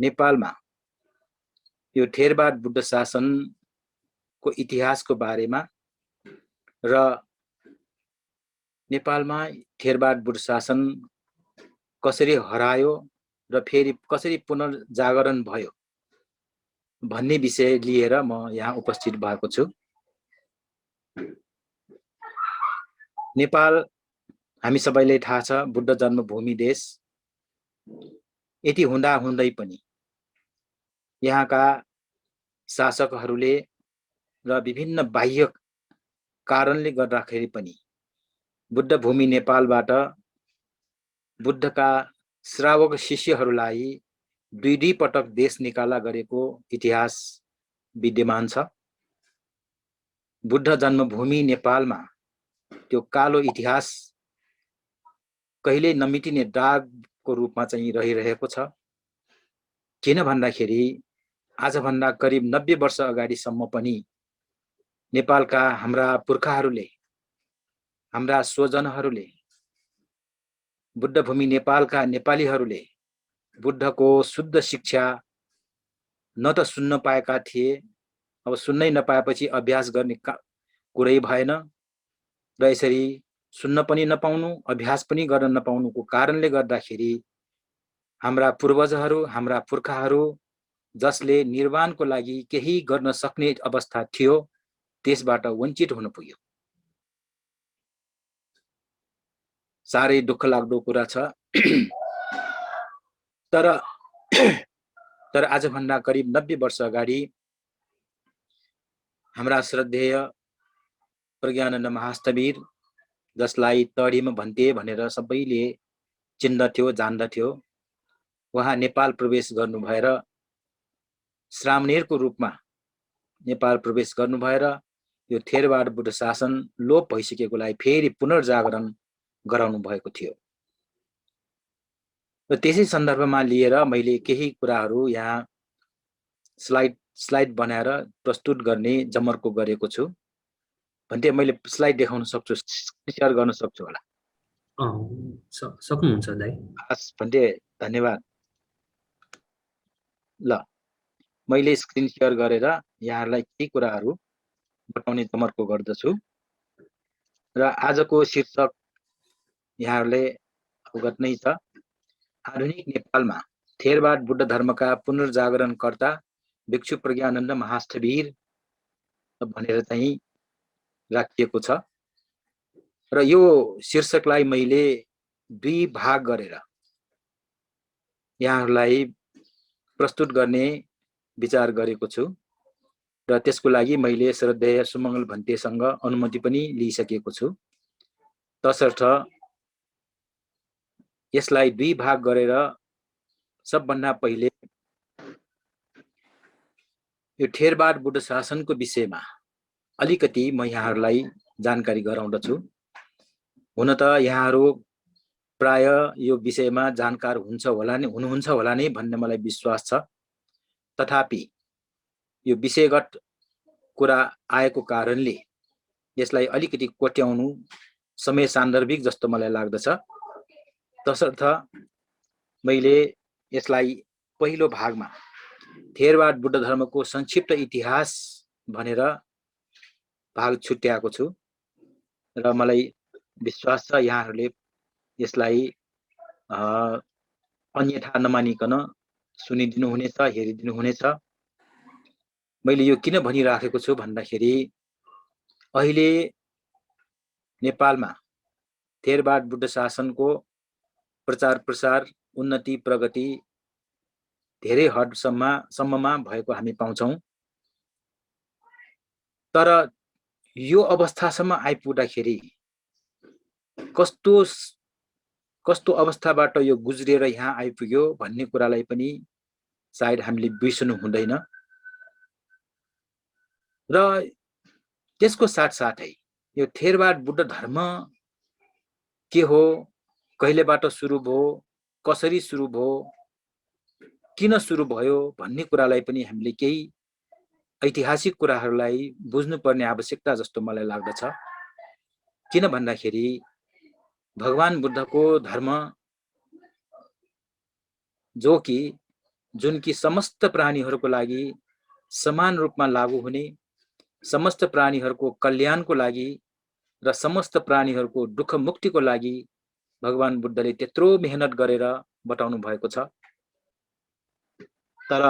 नेपालमा यो थेरवाद बुद्ध शासनको इतिहासको बारेमा र नेपालमा थेरवाद बुद्ध शासन कसरी हरायो र फेरि कसरी पुनर्जागरण भयो भन्ने विषय लिएर म यहाँ उपस्थित भएको छु। नेपाल हामी सबैलाई थाहा छ बुद्ध जन्मभूमि देश। यति हुँदा हुँदै पनि यहाँका शासकहरूले र विभिन्न बाह्य कारणले गर्दाखेरि पनि बुद्ध भूमि नेपालबाट बुद्धका श्रावक शिष्यहरूलाई दुई पटक देश निकाला गरेको इतिहास विद्यमान छ। बुद्ध जन्मभूमि नेपालमा त्यो कालो इतिहास कहिले नमिटिने दागको रूपमा चाहिँ रहिरहेको छ। किन भन्दाखेरि आजभन्दा करिब 90 वर्ष अगाडिसम्म पनि नेपालका हाम्रा पुर्खाहरूले, हाम्रा स्वजनहरूले, बुद्ध भूमि नेपालका नेपालीहरूले बुद्धको शुद्ध शिक्षा न त सुन्न पाएका थिए। अब सुन्नै नपाएपछि अभ्यास गर्ने कुरै भएन र यसरी सुन्न पनि नपाउनु, अभ्यास पनि गर्न नपाउनुको कारणले गर्दाखेरि हाम्रा पूर्वजहरू, हाम्रा पुर्खाहरू जसले निर्वाणको लागि केही गर्न सक्ने अवस्था थियो त्यसबाट वञ्चित हुन पुग्यो। साह्रै दुःख लाग्दो कुरा छ। तर आजभन्दा करिब 90 वर्ष अगाडि हाम्रा श्रद्धेय प्रज्ञानन्द महास्थवीर, जसलाई तडीमा भन्थे भनेर सबैले चिन्दथ्यो, जान्दथ्यो, उहाँ नेपाल प्रवेश गर्नु भएर श्रामणेरको रूपमा नेपाल प्रवेश गर्नु भएर यो थेरवाद बुद्ध शासन लोप भइसकेकोलाई फेरि पुनर्जागरण गराउनु भएको थियो। र त्यसै सन्दर्भमा लिएर मैले केही कुराहरू यहाँ स्लाइड बनाएर प्रस्तुत गर्ने जमर्को गरेको छु। भन्थे मैले स्लाइड देखाउन सक्छु, शेयर गर्न सक्छु होला? सक्नुहुन्छ दाइ। हस् भन्थे, धन्यवाद। ल, मैले स्क्रिन शेयर गरेर यहाँहरूलाई केही कुराहरू बताउने जमर्को गर्दछु। र आजको शीर्षक यहाँहरूले अवगत नै छ। आधुनिक नेपालमा थेरवाद बुद्ध धर्मका पुनर्जागरणकर्ता भिक्षु प्रज्ञानन्द महास्थवीर भनेर चाहिँ राखिएको छ। र यो शीर्षकलाई मैले दुई भाग गरेर यहाँहरूलाई प्रस्तुत गर्ने विचार गरेको छु। र त्यसको लागि मैले श्रद्धेय सुमंगल भन्तेसँग अनुमति पनि लिइसकेको छु। तसर्थ यसलाई दुई भाग गरेर सबभन्दा पहिले यो थेरवाद बुद्ध शासनको विषयमा अलिकति म यहाँहरूलाई जानकारी गराउँदछु। हुन त यहाँहरू प्राय यो विषयमा जानकार हुनुहुन्छ होला नै भन्ने मलाई विश्वास छ। तथापि यो विषयगत कुरा आएको कारणले यसलाई अलिकति कोट्याउनु समय सान्दर्भिक जस्तो मलाई लाग्दछ। तसर्थ मैले यसलाई पहिलो भागमा थेरवाद बुद्ध धर्मको संक्षिप्त इतिहास भनेर भाग छुट्याएको छु। र मलाई विश्वास छ यहाँहरूले यसलाई अन्यथा नमानिकन सुनिदिनु हुनेछ, हेरिदिनु हुनेछ। मैले यो किन भनिराखेको छु भन्दाखेरि अहिले नेपालमा थेरवाद बुद्ध शासनको प्रचार प्रसार, उन्नति, प्रगति धेरै हदसम्ममा भएको हामी पाउँछौं। तर यो अवस्थासम्म आइपुग्दाखेरि कस्तो अवस्थाबाट यो गुज्रिएर यहाँ आइपुग्यो भन्ने कुरालाई पनि सायद हामीले बिर्सनु हुँदैन। र त्यसको साथसाथै यो थेरवाद बुद्ध धर्म के हो, कहिलेबाट सुरु भयो, कसरी सुरु भयो, किन सुरु भयो भन्ने कुरालाई पनि हामीले केही ऐतिहासिक कुराहरूलाई बुझ्नुपर्ने आवश्यकता जस्तो मलाई लाग्दछ। किन भन्दाखेरि भगवान बुद्धको धर्म जो कि जुन कि समस्त प्राणीहरूको लागि समान रूपमा लागू हुने, समस्त प्राणीहरूको कल्याणको लागि र समस्त प्राणीहरूको दुःख मुक्तिको लागि भगवान बुद्धले त्यत्रो मेहनत गरेर बताउनु भएको छ। तर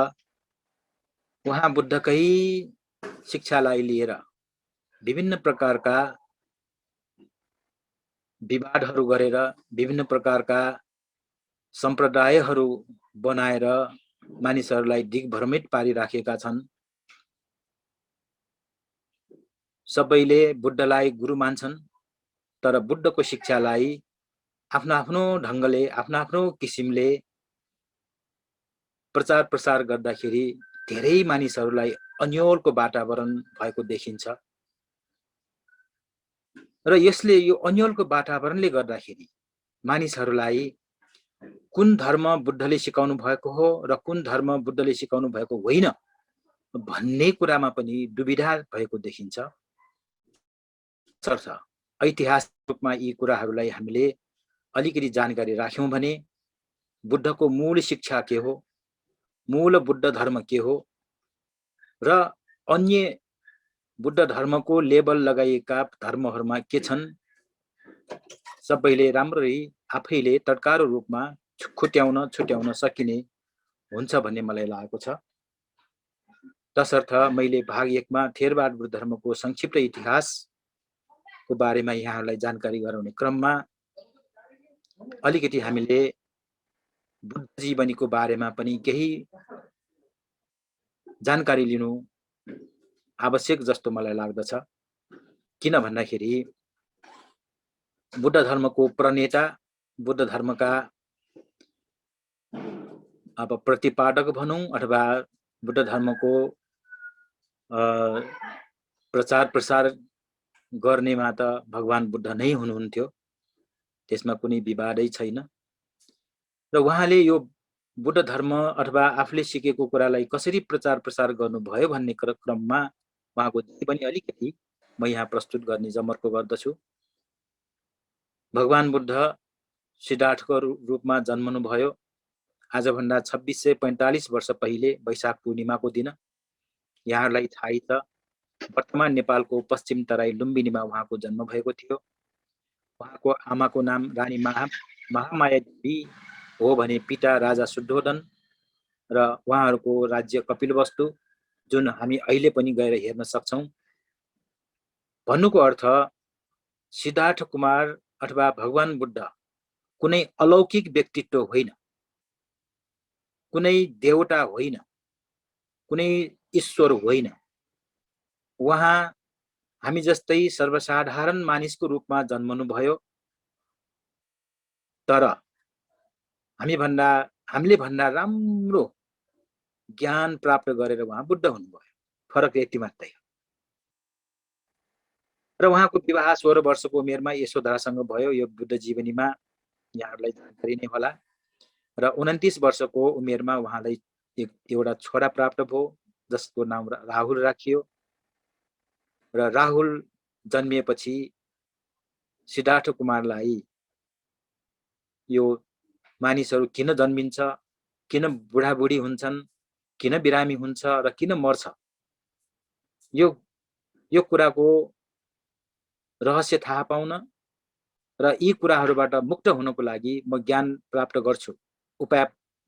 उहाँ बुद्धकै शिक्षालाई लिएर विभिन्न प्रकारका विवादहरू गरेर, विभिन्न प्रकारका सम्प्रदायहरू बनाएर मानिसहरूलाई दिग्भ्रमित पारिराखेका छन्। सबैले बुद्धलाई गुरु मान्छन्, तर बुद्धको शिक्षालाई आफ्नो आफ्नो ढङ्गले, आफ्नो आफ्नो किसिमले प्रचार प्रसार गर्दाखेरि धेरै मानिसहरूलाई अन्योलको वातावरण भएको देखिन्छ। र यसले यो अन्योलको वातावरणले गर्दाखेरि मानिसहरूलाई कुन धर्म बुद्धले सिकाउनु भएको हो र कुन धर्म बुद्धले सिकाउनु भएको होइन भन्ने कुरामा पनि दुविधा भएको देखिन्छ। ऐतिहासिक रूपमा यी कुराहरूलाई हामीले अलिकति जानकारी राख्यौं भने बुद्धको मूल शिक्षा के हो, मूल बुद्ध धर्म के हो र अन्य बुद्ध धर्मको लेबल लगाइएका धर्महरूमा के छन्, सबैले राम्ररी आफैले तत्काल रूपमा छुट्याउन सकिने हुन्छ भन्ने मलाई लागेको छ। तसर्थ मैले भाग 1 मा थेरवाद बुद्ध धर्मको संक्षिप्त इतिहासको बारेमा यहाँहरूलाई जानकारी गराउने क्रममा अलिकति हामीले बुद्ध जीवनीको बारेमा पनि केही जानकारी लिनु आवश्यक जस्तो मलाई लाग्दछ। किन भन्दाखेरि बुद्ध धर्मको प्रणेता, बुद्ध धर्मका अब प्रतिपादक भनौं अथवा बुद्ध धर्मको प्रचार प्रसार गर्नेमा त भगवान बुद्ध नै हुनुहुन्थ्यो, त्यसमा कुनै विवादै छैन। र उहाँले यो बुद्ध धर्म अथवा आफूले सिकेको कुरालाई कसरी प्रचार प्रसार गर्नुभयो भन्ने क्रममा उहाँको जीवनी अलिकति म यहाँ प्रस्तुत गर्ने जमर्को गर्दछु। भगवान बुद्ध सिद्धार्थको रूपमा जन्मनुभयो आजभन्दा 2645 वर्ष पहिले वैशाख पूर्णिमाको दिन। यहाँहरूलाई थाहै छ, वर्तमान नेपालको पश्चिम तराई लुम्बिनीमा उहाँको जन्म भएको थियो। उहाँको आमाको नाम रानी महामाया देवी हो भने पिता राजा शुद्धोधन र उहाँहरूको राज्य कपिलवस्तु, जुन हामी अहिले पनि गएर हेर्न सक्छौं। भन्नुको अर्थ सिद्धार्थ कुमार अथवा भगवान बुद्ध कुनै अलौकिक व्यक्तित्व होइन, कुनै देवता होइन, कुनै ईश्वर होइन। उहाँ हामी जस्तै सर्वसाधारण मानिसको रूपमा जन्मनु भयो, तर हामीले भन्दा राम्रो ज्ञान प्राप्त गरेर उहाँ बुद्ध हुनुभयो। फरक यति मात्रै हो। र उहाँको विवाह 16 वर्षको उमेरमा यशोधरासँग भयो। यो बुद्ध जीवनीमा यहाँहरूलाई जानकारी नै होला। र 29 वर्षको उमेरमा उहाँलाई एउटा छोरा प्राप्त भयो, जसको नाम राहुल राखियो। र राहुल जन्मिएपछि सिद्धार्थ कुमारलाई यो मानिसहरू किन जन्मिन्छ, किन बुढाबुढी हुन्छन्, किन बिरामी हुन्छ र किन मर्छ, यो कुराको रहस्य थाहा पाउन र यी कुराहरूबाट मुक्त हुनको लागि म ज्ञान प्राप्त गर्छु, उपाय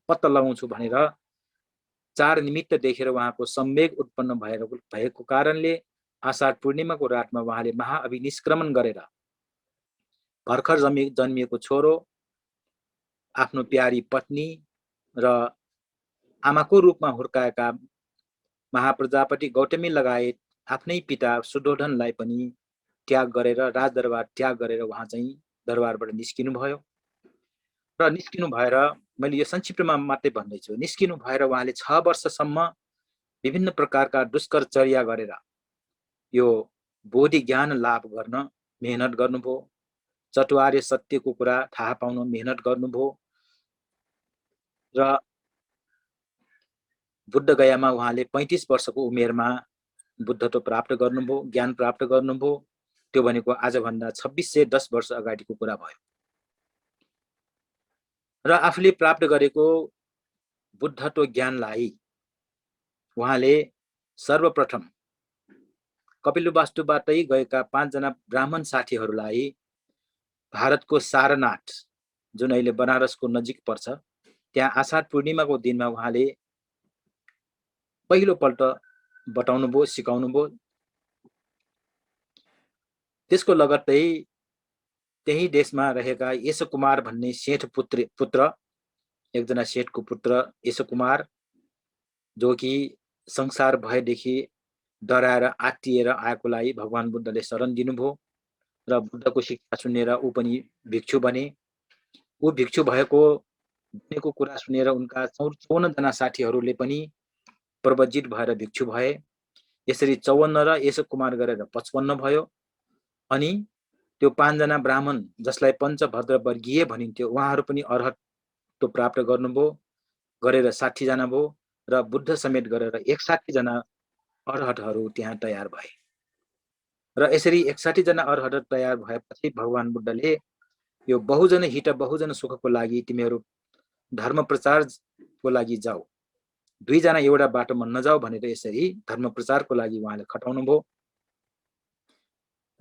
पत्ता लगाउँछु भनेर 4 निमित्त देखेर उहाँको सम्वेग उत्पन्न भएको कारणले आषाढ पूर्णिमाको रातमा उहाँले महाअभिनिष्क्रमण गरेर भर्खर जन्मिएको छोरो, आफ्नो प्यारी पत्नी र आमाको रूपमा हुर्काएका महाप्रजापति गौतमी लगायत आफ्नै पिता शुद्धोधनलाई पनि त्याग गरेर, राजदरबार त्याग गरेर उहाँ चाहिँ दरबारबाट निस्किनु भयो। र निस्किनु भएर, मैले यो संक्षिप्तमा मात्रै भन्दैछु, निस्किनु भएर उहाँले 6 वर्षसम्म विभिन्न प्रकारका दुष्करचर्या गरेर यो बोधि ज्ञान लाभ गर्न मेहनत गर्नुभयो। चतुर्य सत्यको कुरा थाहा पाउन मेहनत गर्नुभयो। र बुद्ध गयामा उहाँले 35 वर्षको उमेरमा बुद्धत्व प्राप्त गर्नुभयो, ज्ञान प्राप्त गर्नुभयो। त्यो भनेको आजभन्दा 2610 वर्ष अगाडिको कुरा भयो। र आफूले प्राप्त गरेको बुद्धत्व ज्ञानलाई उहाँले सर्वप्रथम कपिलवस्तुबाटै गएका 5 जना ब्राह्मण साथीहरूलाई भारतको सारनाथ जुन अहिले बनारसको नजिक पर्छ त्यहाँ आषाढ पूर्णिमाको दिनमा उहाँले पहिलोपल्ट बताउनु भयो, सिकाउनु भयो। त्यसको लगत्तै त्यही देशमा रहेका यशकुमार भन्ने सेठ पुत्र एकजना सेठको पुत्र यशकुमार, जो कि संसार भएदेखि डराएर आत्तिएर आएकोलाई भगवान बुद्धले शरण दिनुभयो र बुद्धको शिक्षा सुनेर ऊ पनि भिक्षु बने। ऊ भिक्षु बनेको कुरा सुनेर उनका 54 जना साथीहरूले पनि प्रवजित भएर भिक्षु भए। यसरी 54 र यशकुमार गरेर 55 भयो। अनि त्यो 5 जना ब्राह्मण जसलाई पञ्चभद्र वर्गीय भनिन्थ्यो उहाँहरू पनि अर्हत्व प्राप्त गर्नुभयो, गरेर 60 जना भयो र बुद्ध समेत गरेर 61 जना अर्हतहरू त्यहाँ तयार भए। र यसरी 61 जना अर्हत तयार भएपछि भगवान बुद्धले यो बहुजन हित बहुजन सुखको लागि तिमीहरू धर्म प्रचारको लागि जाऊ, 2 जना एउटा बाटोमा नजाऊ भनेर यसरी धर्म प्रचारको लागि उहाँले खटाउनु भयो।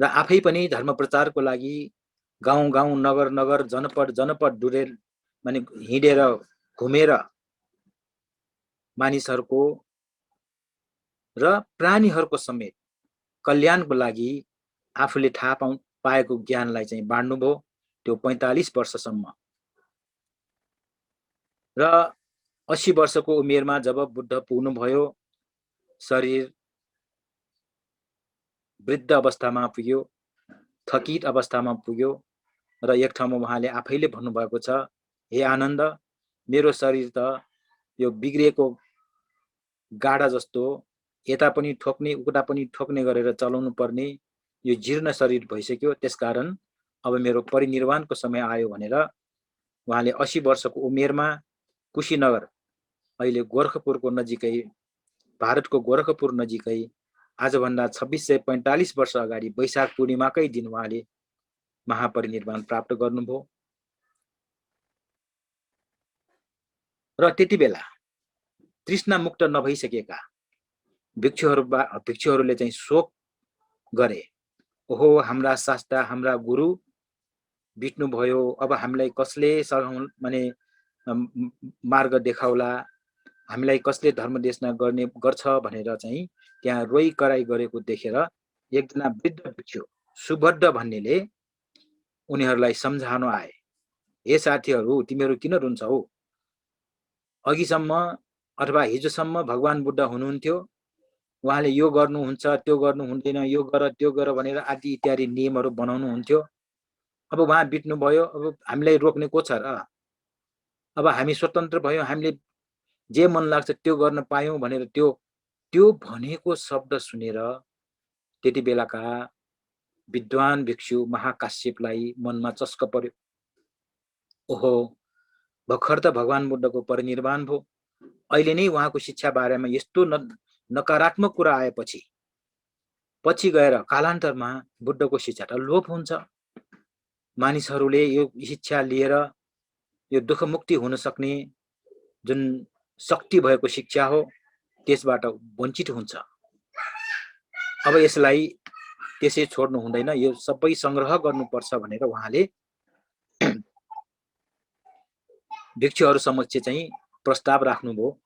र आफै पनि धर्म प्रचारको लागि गाउँ गाउँ नगर नगर जनपद जनपद डुरेर माने हिँडेर घुमेर मानिसहरूको र प्राणीहरूको समेत कल्याणको लागि आफूले थाहा पाएको ज्ञानलाई चाहिँ बाँड्नुभयो त्यो 45 वर्षसम्म। र 80 वर्षको उमेरमा जब बुद्ध पुग्नुभयो, शरीर वृद्ध अवस्थामा पुग्यो, थकित अवस्थामा पुग्यो र एक ठाउँमा उहाँले आफैले भन्नुभएको छ, हे आनन्द, मेरो शरीर त यो बिग्रिएको गाडा जस्तो यता पनि ठोक्ने उता पनि ठोक्ने गरेर चलाउनु पर्ने यो जीर्ण शरीर भइसक्यो, त्यसकारण अब मेरो परिनिर्वाणको समय आयो भनेर उहाँले 80 वर्षको उमेरमा कुशीनगर, अहिले गोरखपुरको नजिकै, भारतको गोरखपुर नजिकै आजभन्दा 2645 वर्ष अगाडि वैशाख पूर्णिमाकै दिन उहाँले महापरिनिर्वाण प्राप्त गर्नुभयो। र त्यति बेला तृष्णा मुक्त नभइसकेका भिक्षुहरूले चाहिँ शोक गरे, ओहो हाम्रा शास्ता हाम्रा गुरु बित्नु भयो, अब हामीलाई कसले माने मार्ग देखाउला, हामीलाई कसले धर्मदेशना गर्छ भनेर चाहिँ त्यहाँ रोइ कराई गरेको देखेर एकजना वृद्ध भिक्षु सुभद्र भन्नेले उनीहरूलाई सम्झाउन आए, हे साथीहरू, तिमीहरू किन रुन्छौ? अघिसम्म अथवा हिजोसम्म भगवान बुद्ध हुनुहुन्थ्यो, उहाँले यो गर्नुहुन्छ त्यो गर्नु हुँदैन, यो गर त्यो गर भनेर आदि इत्यादि नियमहरू बनाउनु हुन्थ्यो। अब उहाँ बित्नु भयो, अब हामीलाई रोक्ने को छ र? अब हामी स्वतन्त्र भयौँ, हामीले जे मन लाग्छ त्यो गर्न पायौँ भनेर त्यो भनेको शब्द सुनेर त्यति बेलाका विद्वान भिक्षु महाकाश्यपलाई मनमा चस्क पर्यो, ओहो भर्खर त भगवान बुद्धको परिनिर्वाण भयो, अहिले नै उहाँको शिक्षा बारेमा यस्तो नकारात्मक कुरा आएपछि पछि गएर कालान्तरमा बुद्धको शिक्षा त लोप हुन्छ, मानिसहरूले यो शिक्षा लिएर यो दुःख मुक्ति हुन सक्ने जुन शक्ति भएको शिक्षा हो त्यसबाट वञ्चित हुन्छ। अब यसलाई त्यसै छोड्नु हुँदैन, यो सबै संग्रह गर्नुपर्छ भनेर उहाँले भिक्षुहरू समक्ष चाहिँ प्रस्ताव राख्नुभयो।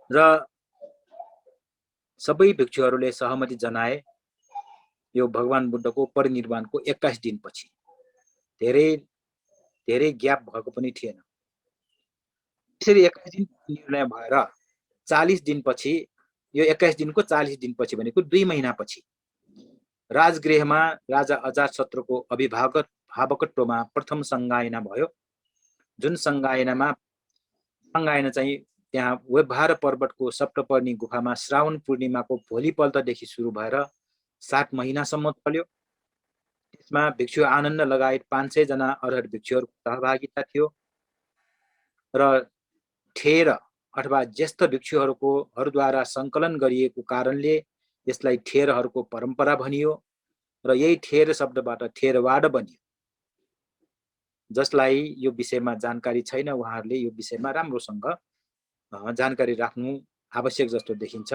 र सबै भिक्षुहरूले सहमति जनाए। यो भगवान बुद्धको परिनिर्वाणको 21 दिनपछि, धेरै ग्याप भएको पनि थिएन। त्यसरी 21 दिन निर्णय भएर 40 दिनपछि, यो 21 दिनको 40 दिनपछि भनेको 2 महिनापछि राजगृहमा राजा अजातशत्रुको अभिभावकत्वमा प्रथम संगायना भयो। जुन संगायना चाहिँ त्यहाँ व्यवहार पर्वतको सप्तपर्णी गुफामा श्रावण पूर्णिमाको भोलिपल्टदेखि सुरु भएर 7 महिनासम्म चल्यो। त्यसमा भिक्षु आनन्द लगायत 500 जना अर्हत भिक्षुहरूको सहभागिता थियो र ठेर अथवा ज्येष्ठ भिक्षुहरूद्वारा सङ्कलन गरिएको कारणले यसलाई ठेरहरूको परम्परा भनियो र यही ठेर शब्दबाट ठेरवाड बनियो। जसलाई यो विषयमा जानकारी छैन उहाँहरूले यो विषयमा राम्रोसँग जानकारी राख्नु आवश्यक जस्तो देखिन्छ।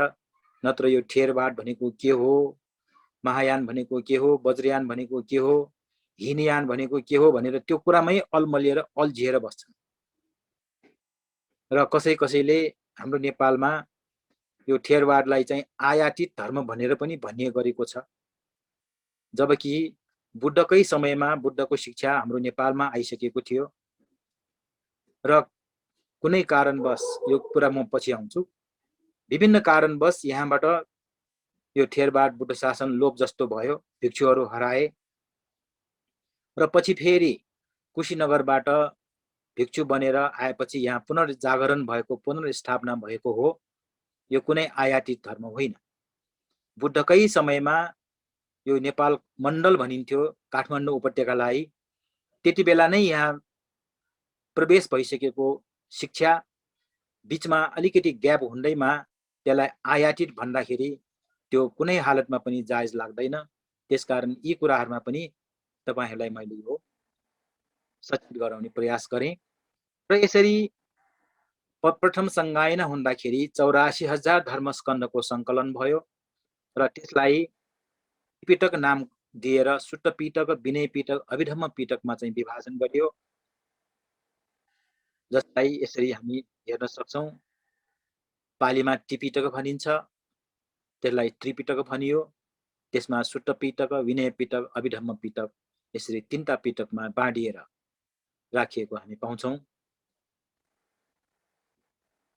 नत्र यो थेरवाद भनेको के हो, महायान भनेको के हो, वज्रयान भनेको के हो, हिनयान भनेको के हो भनेर त्यो कुरामै अल्मलिएर अल्झिएर बस्छन्। र कसैले हाम्रो नेपालमा यो थेरवादलाई चाहिँ आयातित धर्म भनेर पनि भनिए गरेको छ। जबकि बुद्धकै समयमा बुद्धको शिक्षा हाम्रो नेपालमा आइसकेको थियो र कुनै कारणवश यो कुरा म पछि आउँछु, विभिन्न कारणवश यहाँबाट यो थेरवाद बुद्ध शासन लोप जस्तो भयो, भिक्षुहरू हराए र पछि फेरि कुशीनगरबाट भिक्षु बनेर आएपछि यहाँ पुनर्जागरण भएको, पुनर्स्थापना भएको हो। यो कुनै आयातित धर्म होइन। बुद्धकै समयमा यो नेपाल मण्डल भनिन्थ्यो काठमाडौँ उपत्यकालाई। त्यति बेला नै यहाँ प्रवेश भइसकेको शिक्षा बीचमा अलिकति ग्याप हुँदैमा त्यसलाई आयातित भन्दाखेरि त्यो कुनै हालतमा पनि जायज लाग्दैन। त्यसकारण यी कुराहरुमा पनि तपाईहरुलाई मैले यो सचेत गराउने प्रयास गरेँ। र यसरी प्रथम संगायन हुँदाखेरि 84,000 धर्मस्कन्धको संकलन भयो र त्यसलाई पिटक नाम दिएर सुट्ट पिटक, विनय पिटक, अभिधम्म पिटकमा चाहिँ विभाजन गरियो, जसलाई यसरी हामी हेर्न सक्छौं। पालीमा त्रिपिटक भनिन्छ, त्यसलाई त्रिपिटक भनियो। त्यसमा सुट्ट पिटक, विनय पिटक, अभिधम्म पिटक यसरी तीनटा पिटकमा बाँडिएर राखिएको हामी पाउँछौं।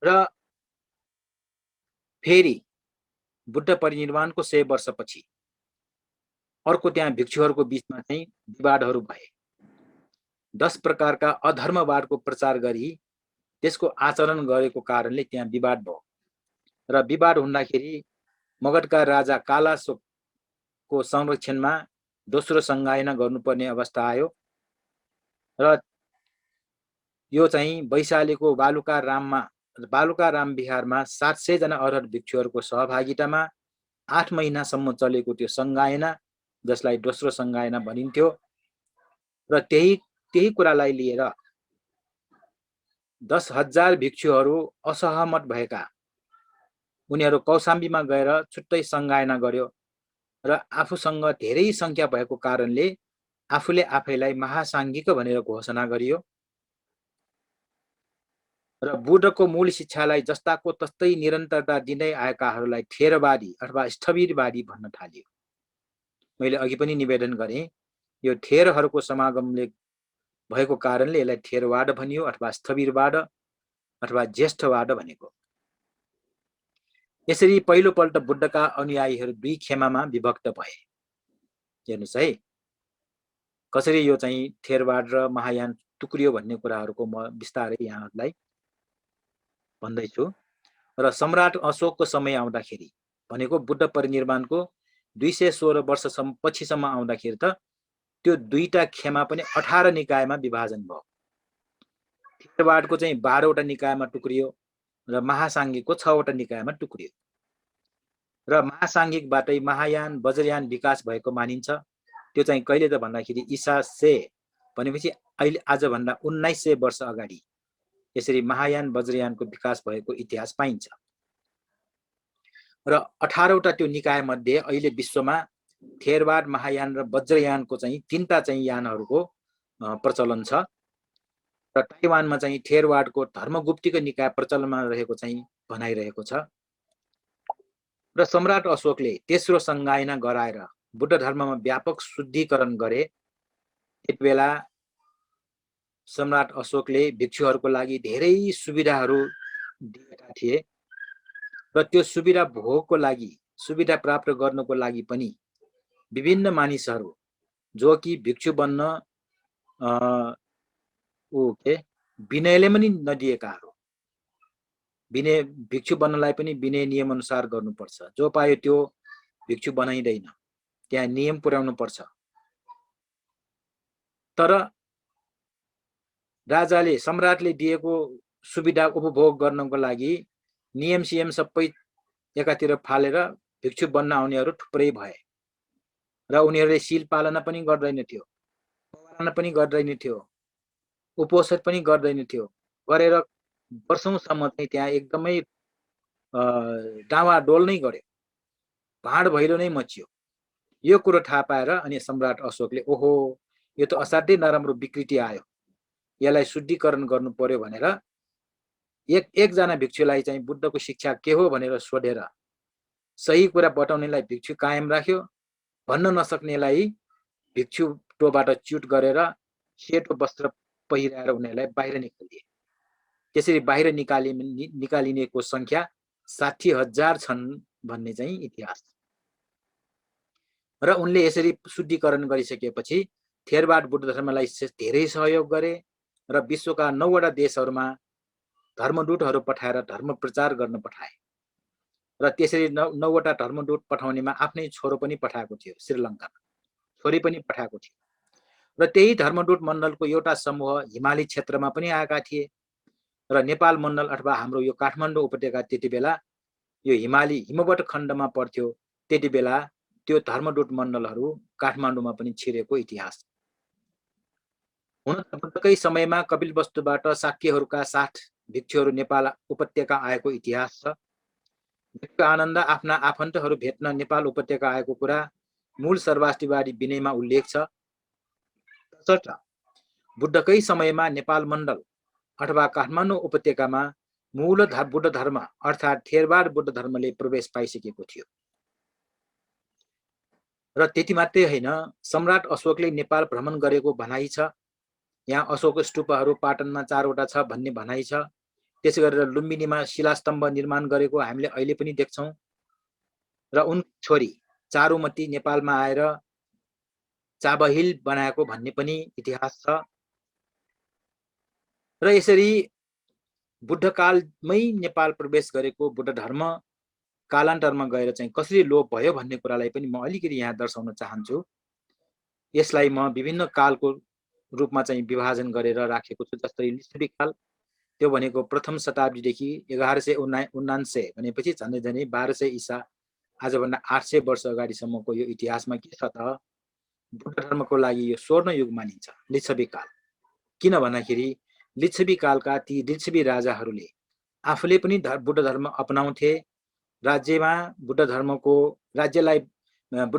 र फेरि बुद्ध परिनिर्वाणको 100 वर्षपछि अर्को त्यहाँ भिक्षुहरूको बीचमा चाहिँ विवादहरू भए। 10 प्रकारका अधर्मवादको प्रचार गरी त्यसको आचरण गरेको कारणले त्यहाँ विवाद भयो। र विवाद हुँदाखेरि मगधका राजा कालाशोकको संरक्षणमा दोस्रो संगायन गर्नुपर्ने अवस्था आयो र यो चाहिँ वैशालीको बालुका राम विहारमा 700 जना अर्हत भिक्षुहरूको सहभागितामा 8 महिनासम्म चलेको त्यो संगायन, जसलाई दोस्रो संगायन भनिन्थ्यो। र त्यही कुरालाई लिएर 10,000 भिक्षुहरू असहमत भएका उनीहरू कौशाम्बीमा गएर छुट्टै संगायन गर्यो र आफूसँग धेरै संख्या भएको कारणले आफूले आफैलाई महासाङ्गिक भनेर घोषणा गरियो र बुद्धको मूल शिक्षालाई जस्ताको तस्तै निरन्तरता दिँदै आएकाहरूलाई थेरवादी अथवा स्थविरवादी भन्न थालियो। मैले अघि पनि निवेदन गरेँ, यो थेरहरूको समागमले भएको कारणले यसलाई थेरवाद भनियो अथवा स्थविरवाद अथवा ज्येष्ठवाद भनेको। यसरी पहिलोपल्ट बुद्धका अनुयायीहरू दुई खेमामा विभक्त भए। हेर्नुस् है, कसरी यो चाहिँ थेरवाद र महायान टुक्रियो भन्ने कुराहरूको म विस्तारै यहाँहरूलाई भन्दैछु। र सम्राट अशोकको समय आउँदाखेरि भनेको बुद्ध परिनिर्वाणको 216 वर्षसम्म पछिसम्म आउँदाखेरि त त्यो दुईटा खेमा पनि 18 निकायमा विभाजन भयो। थेरवादको चाहिँ 12 वटा निकायमा टुक्रियो र महासाङ्गिकको 6 वटा निकायमा टुक्रियो। र महासाङ्गिकबाटै महायान वज्रयान विकास भएको मानिन्छ। त्यो चाहिँ कहिले त भन्दाखेरि ईसा 100 भनेपछि अहिले आजभन्दा 1900 वर्ष अगाडि यसरी महायान वज्रयानको विकास भएको इतिहास पाइन्छ। र 18 वटा त्यो निकाय मध्ये अहिले विश्वमा थेरवाद, महायान र वज्रयानको चाहिँ तीनटा चाहिँ यानहरूको प्रचलन छ। र ताइवानमा चाहिँ थेरवादको धर्मगुप्तीको निकाय प्रचलनमा रहेको चाहिँ भनाइरहेको छ। र सम्राट अशोकले तेस्रो संगायन गराएर बुद्ध धर्ममा व्यापक शुद्धिकरण गरे। त्यतिबेला सम्राट अशोकले भिक्षुहरूको लागि धेरै सुविधाहरू दिएका थिए र त्यो सुविधा भोगको लागि, सुविधा प्राप्त गर्नको लागि पनि विभिन्न मानिसहरू जो कि भिक्षु बन्न विनयले पनि नदिएकाहरू, विनय भिक्षु बन्नलाई पनि विनय नियम अनुसार गर्नुपर्छ। जो पायो त्यो भिक्षु बनाइदैन, त्यहाँ नियम पुर्याउनु पर्छ। तर राजाले, सम्राटले दिएको सुविधा उपभोग गर्नको लागि नियम सियम सबै एकातिर फालेर भिक्षु बन्न आउनेहरू थुप्रै भए र उनीहरूले शील पालना पनि गर्दैन थियो, पवाराना पनि गर्दैन थियो। उपवास पनि गर्दैन थियो, गरेर वर्षौंसम्म चाहिँ त्यहाँ एकदमै डावाडोल नै गर्यो, भाँड भैलो नै मचियो। यो कुरो थाहा पाएर अनि सम्राट अशोकले ओहो यो त असाध्यै नराम्रो विकृति आयो, यसलाई शुद्धिकरण गर्नु पर्यो भनेर एकजना भिक्षुलाई चाहिँ बुद्धको शिक्षा के हो भनेर सोधेर सही कुरा बताउनेलाई भिक्षु कायम राख्यो, भन्न नसक्नेलाई भिक्षु टोबाट च्युट गरेर सेतो वस्त्र पहिराएर उनीहरूलाई बाहिर निकालिदिए। त्यसरी बाहिर निकालिनेको संख्या 60,000 छन् भन्ने चाहिँ इतिहास। र उनले यसरी शुद्धिकरण गरिसकेपछि थेरवाद बुद्ध धर्मलाई धेरै सहयोग गरे र विश्वका 9वटा देशहरूमा धर्मदूतहरू पठाएर धर्म प्रचार गर्न पठाए। र त्यसरी 9वटा धर्मदूत पठाउनेमा आफ्नै छोरो पनि पठाएको थियो, श्रीलङ्कामा छोरी पनि पठाएको थियो। र त्यही धर्मदूत मण्डलको एउटा समूह हिमाली क्षेत्रमा पनि आएका थिए र नेपाल मण्डल अथवा हाम्रो यो काठमाडौँ उपत्यका त्यति बेला यो हिमाली हिमवत खण्डमा पर्थ्यो। त्यति बेला त्यो धर्मदूत मण्डलहरू काठमाडौँमा पनि छिरेको इतिहास। हुन त बुद्धकै समयमा कपिलवस्तुबाट शाक्यहरूका साथ भिक्षुहरू नेपाल उपत्यका आएको इतिहास छ। भिक्षु आनन्द आफ्ना आफन्तहरू भेट्न नेपाल उपत्यका आएको कुरा मूल सर्वाष्टिवादी विनयमा उल्लेख छ। तसर्थ बुद्धकै समयमा नेपाल मण्डल अथवा काठमाडौँ उपत्यकामा मूल बुद्ध धर्म अर्थात् थेरवाद बुद्ध धर्मले प्रवेश पाइसकेको थियो। र त्यति मात्रै होइन, सम्राट अशोकले नेपाल भ्रमण गरेको भनाइ छ। यहाँ अशोक स्तूपहरू पाटनमा 4वटा छ भन्ने भनाइ छ। त्यसै गरेर लुम्बिनीमा शिलास्तम्भ निर्माण गरेको हामीले अहिले पनि देख्छौँ। र उन छोरी चारुमती नेपालमा आएर चाबहिल बनाएको भन्ने पनि इतिहास छ। र यसरी बुद्धकालमै नेपाल प्रवेश गरेको बुद्ध धर्म कालान्तरमा गएर चाहिँ कसरी लोप भयो भन्ने कुरालाई पनि म अलिकति यहाँ दर्शाउन चाहन्छु। यसलाई म विभिन्न कालको रूपमा चाहिँ विभाजन गरेर राखेको छु। जस्तै लिच्छवी काल, त्यो भनेको प्रथम शताब्दीदेखि 1179 भनेपछि झन्डै झन्डै 1200 ईसा, आजभन्दा 800 वर्ष अगाडिसम्मको यो इतिहासमा के छ त बुद्ध धर्मको लागि यो स्वर्ण युग मानिन्छ लिच्छवी काल। किन भन्दाखेरि लिच्छवी कालका ती लिच्छवी राजाहरूले आफूले पनि बुद्ध धर्म अपनाउँथे। राज्यमा बुद्ध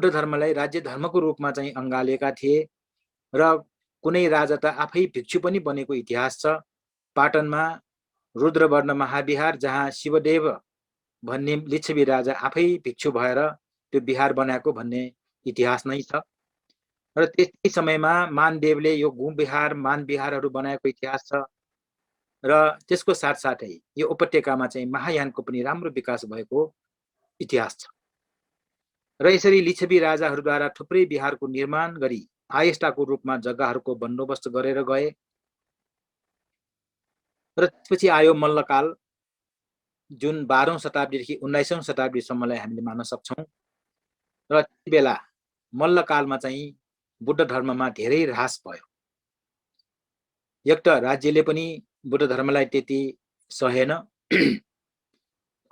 धर्मलाई राज्य धर्मको रूपमा चाहिँ अँगालेका थिए। र कुनै राजा त आफै भिक्षु पनि बनेको इतिहास छ। पाटनमा रुद्रवर्ण महाविहार जहाँ शिवदेव भन्ने लिच्छवी राजा आफै भिक्षु भएर त्यो विहार बनाएको भन्ने इतिहास नै छ। र त्यस्तै समयमा मानदेवले यो गुम्बिहार मानविहारहरू बनाएको इतिहास छ। र त्यसको साथसाथै यो उपत्यकामा चाहिँ महायानको पनि राम्रो विकास भएको इतिहास छ। र यसरी लिच्छवी राजाहरूद्वारा थुप्रै विहारको निर्माण गरी आयस्ताको रूपमा जग्गाहरूको बन्दोबस्त गरेर गए। र त्यसपछि आयो मल्लकाल, जुन 12औं शताब्दीदेखि 19औं शताब्दीसम्मलाई हामीले मान्न सक्छौँ। र त्यति बेला मल्लकालमा चाहिँ बुद्ध धर्ममा धेरै ह्रास भयो। एक त राज्यले पनि बुद्ध धर्मलाई त्यति सहेन,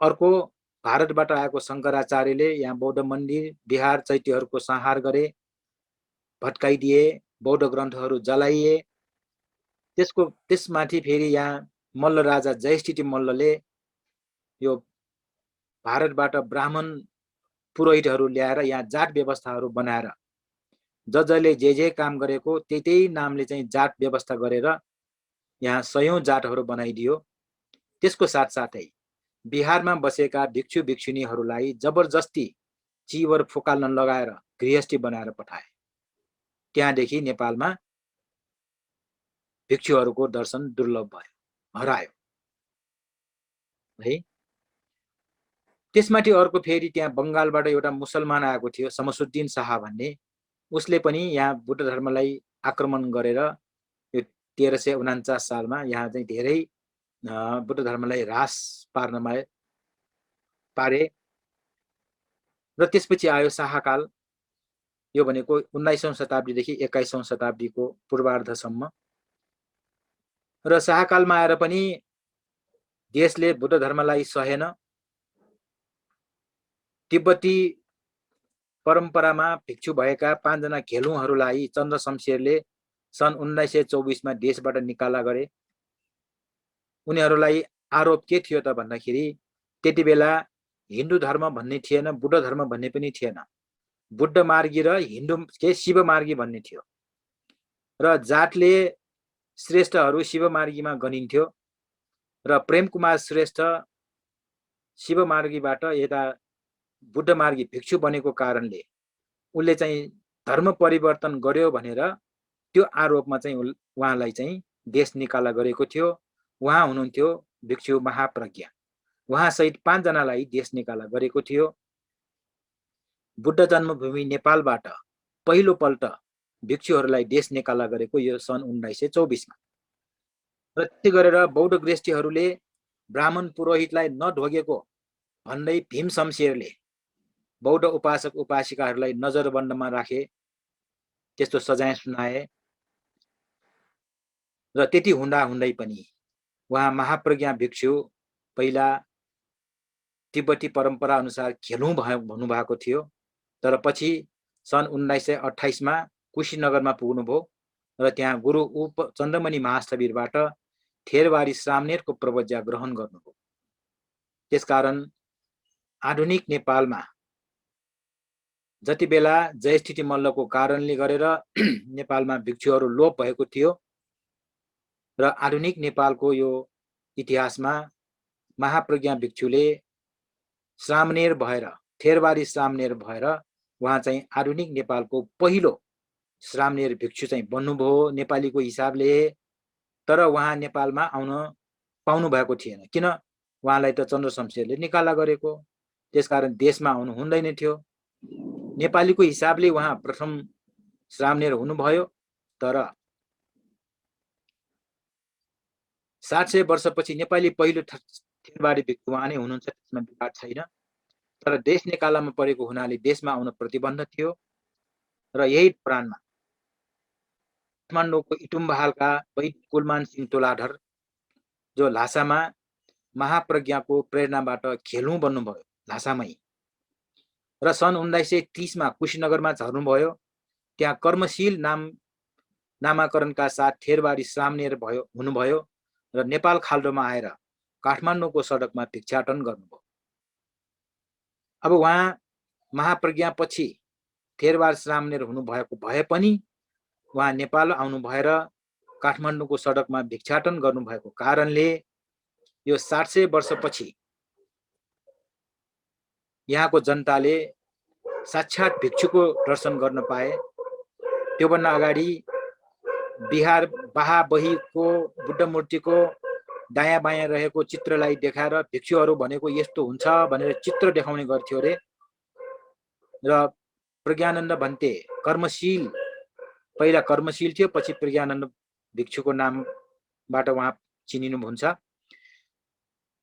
अर्को भारतबाट आएको शङ्कराचार्यले यहाँ बौद्ध मन्दिर विहार चैत्यहरूको संहार गरे, भत्काइदिए, बौद्ध ग्रन्थहरू जलाइए। त्यसमाथि फेरि यहाँ मल्ल राजा जयस्थिति मल्लले यो भारतबाट ब्राह्मण पुरोहितहरू ल्याएर यहाँ जात व्यवस्थाहरू बनाएर जसले जे काम गरेको त्यही नामले चाहिँ जात व्यवस्था गरेर यहाँ 100औं जातहरू बनाइदियो। त्यसको साथसाथै बिहारमा बसेका भिक्षु भिक्षुणीहरूलाई जबरजस्ती चिवर फुकाल्न लगाएर गृहस्थी बनाएर पठाए। त्यहाँदेखि नेपालमा भिक्षुहरूको दर्शन दुर्लभ भयो, हरायो है। त्यसमाथि अर्को फेरि त्यहाँ बङ्गालबाट एउटा मुसलमान आएको थियो शमसुद्दिन शाह भन्ने, उसले पनि यहाँ बुद्ध धर्मलाई आक्रमण गरेर यो 1349 सालमा यहाँ चाहिँ धेरै बुद्ध धर्मलाई ह्रास पारे। र त्यसपछि आयो शाहकाल, यो भनेको 19औं शताब्दीदेखि 21औं शताब्दीको पूर्वार्धसम्म। र शाहकालमा आएर पनि देशले बुद्ध धर्मलाई सहेन। तिब्बती परम्परामा भिक्षु भएका 5 जना घेलुङहरूलाई चन्द्र शमशेरले सन् 1924 मा देशबाट निकाला गरे। उनीहरूलाई आरोप के थियो त भन्दाखेरि त्यति बेला हिन्दू धर्म भन्ने थिएन, बुद्ध धर्म भन्ने पनि थिएन। बुद्ध मार्गी र हिन्दू के शिव मार्गी भन्ने थियो र जातले श्रेष्ठहरू शिव मार्गीमा गनिन्थ्यो र प्रेम कुमार श्रेष्ठ शिव मार्गीबाट यता बुद्ध मार्गी भिक्षु बनेको कारणले उनले चाहिँ धर्म परिवर्तन गर्यो भनेर त्यो आरोपमा चाहिँ उहाँलाई चाहिँ देश निकाला गरेको थियो। उहाँ हुनुहुन्थ्यो भिक्षु महाप्रज्ञा। उहाँ सहित 5 जनालाई देश निकाला गरेको थियो। बुद्ध जन्मभूमि नेपालबाट पहिलो पल्ट भिक्षुहरूलाई देश निकाला गरेको यो सन् 1924 मा। र त्यसै गरेर बौद्ध गृहस्थीहरूले ब्राह्मण पुरोहितलाई नढोगेको भन्दै भीम शमशेरले बौद्ध उपासक उपासिकाहरूलाई नजरबन्दमा राखे, त्यस्तो सजाय सुनाए। र त्यति हुँदा हुँदै पनि उहाँ महाप्रज्ञा भिक्षु पहिला तिब्बती परम्परा अनुसार खेलौँ भन्नुभएको थियो, तर पछि सन् 1928 मा कुशीनगरमा पुग्नुभयो र त्यहाँ गुरु चन्द्रमणि महास्थवीरबाट थेरबारी सामनेरको प्रवज्ञा ग्रहण गर्नुभयो। त्यसकारण आधुनिक नेपालमा जति बेला जयस्थिति मल्लको कारणले गरेर नेपालमा भिक्षुहरू लोप भएको थियो र आधुनिक नेपालको यो इतिहासमा महाप्रज्ञा भिक्षुले सामनेर भएर थेरबारी सामनेर भएर उहाँ चाहिँ आधुनिक नेपालको पहिलो सामनेर भिक्षु चाहिँ बन्नुभयो नेपालीको हिसाबले। तर उहाँ नेपालमा आउन पाउनु भएको थिएन, किन उहाँलाई त चन्द्र शमशेरले निकाला गरेको, त्यसकारण देशमा आउनु हुँदैन थियो। नेपालीको हिसाबले उहाँ प्रथम सामनेर हुनुभयो, तर 700 वर्षपछि नेपाली पहिलो थेरबारी भिक्षु उहाँ नै हुनुहुन्छ, त्यसमा विवाद छैन। तर देश निकालामा परेको हुनाले देशमा आउन प्रतिबन्ध थियो र यही दौरानमा काठमाडौँको इटुम्बहालका वैद कुलमान सिंह तोलाधर जो ल्हासामा महाप्रज्ञाको प्रेरणाबाट खेलौँ बन्नुभयो ल्हासामै र सन् 1930 मा कुशीनगरमा झर्नुभयो। त्यहाँ कर्मशील नामाकरणका साथ थेरबारी सामनेर हुनुभयो र नेपाल खाल्डोमा आएर काठमाडौँको सडकमा भिक्षाटन गर्नुभयो। अब उहाँ महाप्रज्ञा पछि थेरबार सामनेर हुनुभएको भए पनि उहाँ नेपाल आउनु भएर काठमाडौँको सडकमा भिक्षाटन गर्नुभएको कारणले यो 700 वर्षपछि यहाँको जनताले साक्षात भिक्षुको दर्शन गर्न पाए। त्योभन्दा अगाडि बिहार बाहाबहीको बुद्ध मूर्तिको दायाँ बायाँ रहेको चित्रलाई देखाएर भिक्षुहरू भनेको यस्तो हुन्छ भनेर चित्र देखाउने गर्थ्यो अरे। र प्रज्ञानन्द भन्ते कर्मशील, पहिला कर्मशील थियो, पछि प्रज्ञानन्द भिक्षुको नामबाट उहाँ चिनिनुहुन्छ।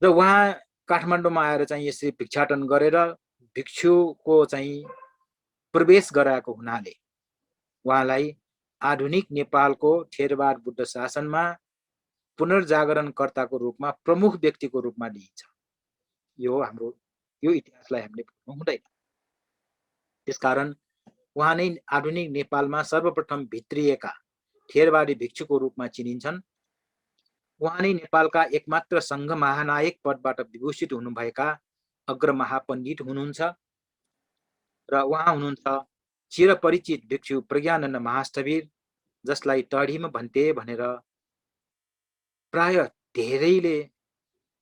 र उहाँ काठमाडौँमा आएर चाहिँ यसरी भिक्षाटन गरेर भिक्षुको चाहिँ प्रवेश गराएको हुनाले उहाँलाई आधुनिक नेपालको थेरबार बुद्ध शासनमा पुनर्जागरणकर्ताको रूपमा प्रमुख व्यक्तिको रूपमा लिइन्छ। यो हाम्रो यो इतिहासलाई हामीले भुल्नु हुँदैन। त्यसकारण उहाँ नै आधुनिक नेपालमा सर्वप्रथम भित्रिएका थेरबारी भिक्षुको रूपमा चिनिन्छन्। उहाँ नै नेपालका एकमात्र सङ्घ महानायक पदबाट विभूषित हुनुभएका अग्र महापण्डित हुनुहुन्छ र उहाँ हुनुहुन्छ चिरपरिचित भिक्षु प्रज्ञानन्द महास्थवीर, जसलाई टढीमा भन्ते भनेर प्राय धेरैले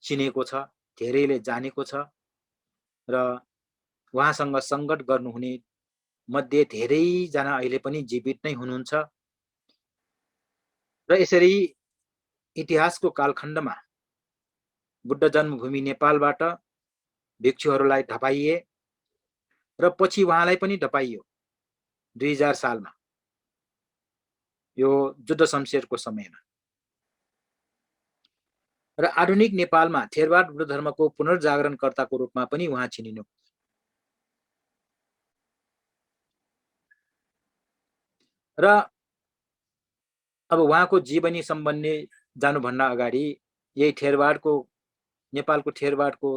चिनेको छ, धेरैले जानेको छ र उहाँसँग सङ्गत गर्नुहुने मध्ये धेरैजना अहिले पनि जीवित नै हुनुहुन्छ। र यसरी इतिहासको कालखण्डमा बुद्ध जन्मभूमि नेपालबाट भिक्षुहरूलाई धपाइए र पछि उहाँलाई पनि धपाइयो 2000 सालमा यो जुद्ध शमशेरको समयमा। र आधुनिक नेपालमा थेरवाद बुद्ध धर्मको पुनर्जागरणकर्ताको रूपमा पनि उहाँ चिनिनु। र अब उहाँको जीवनी सम्बन्धी जानुभन्दा अगाडि यही थेरवादको नेपालको थेरवादको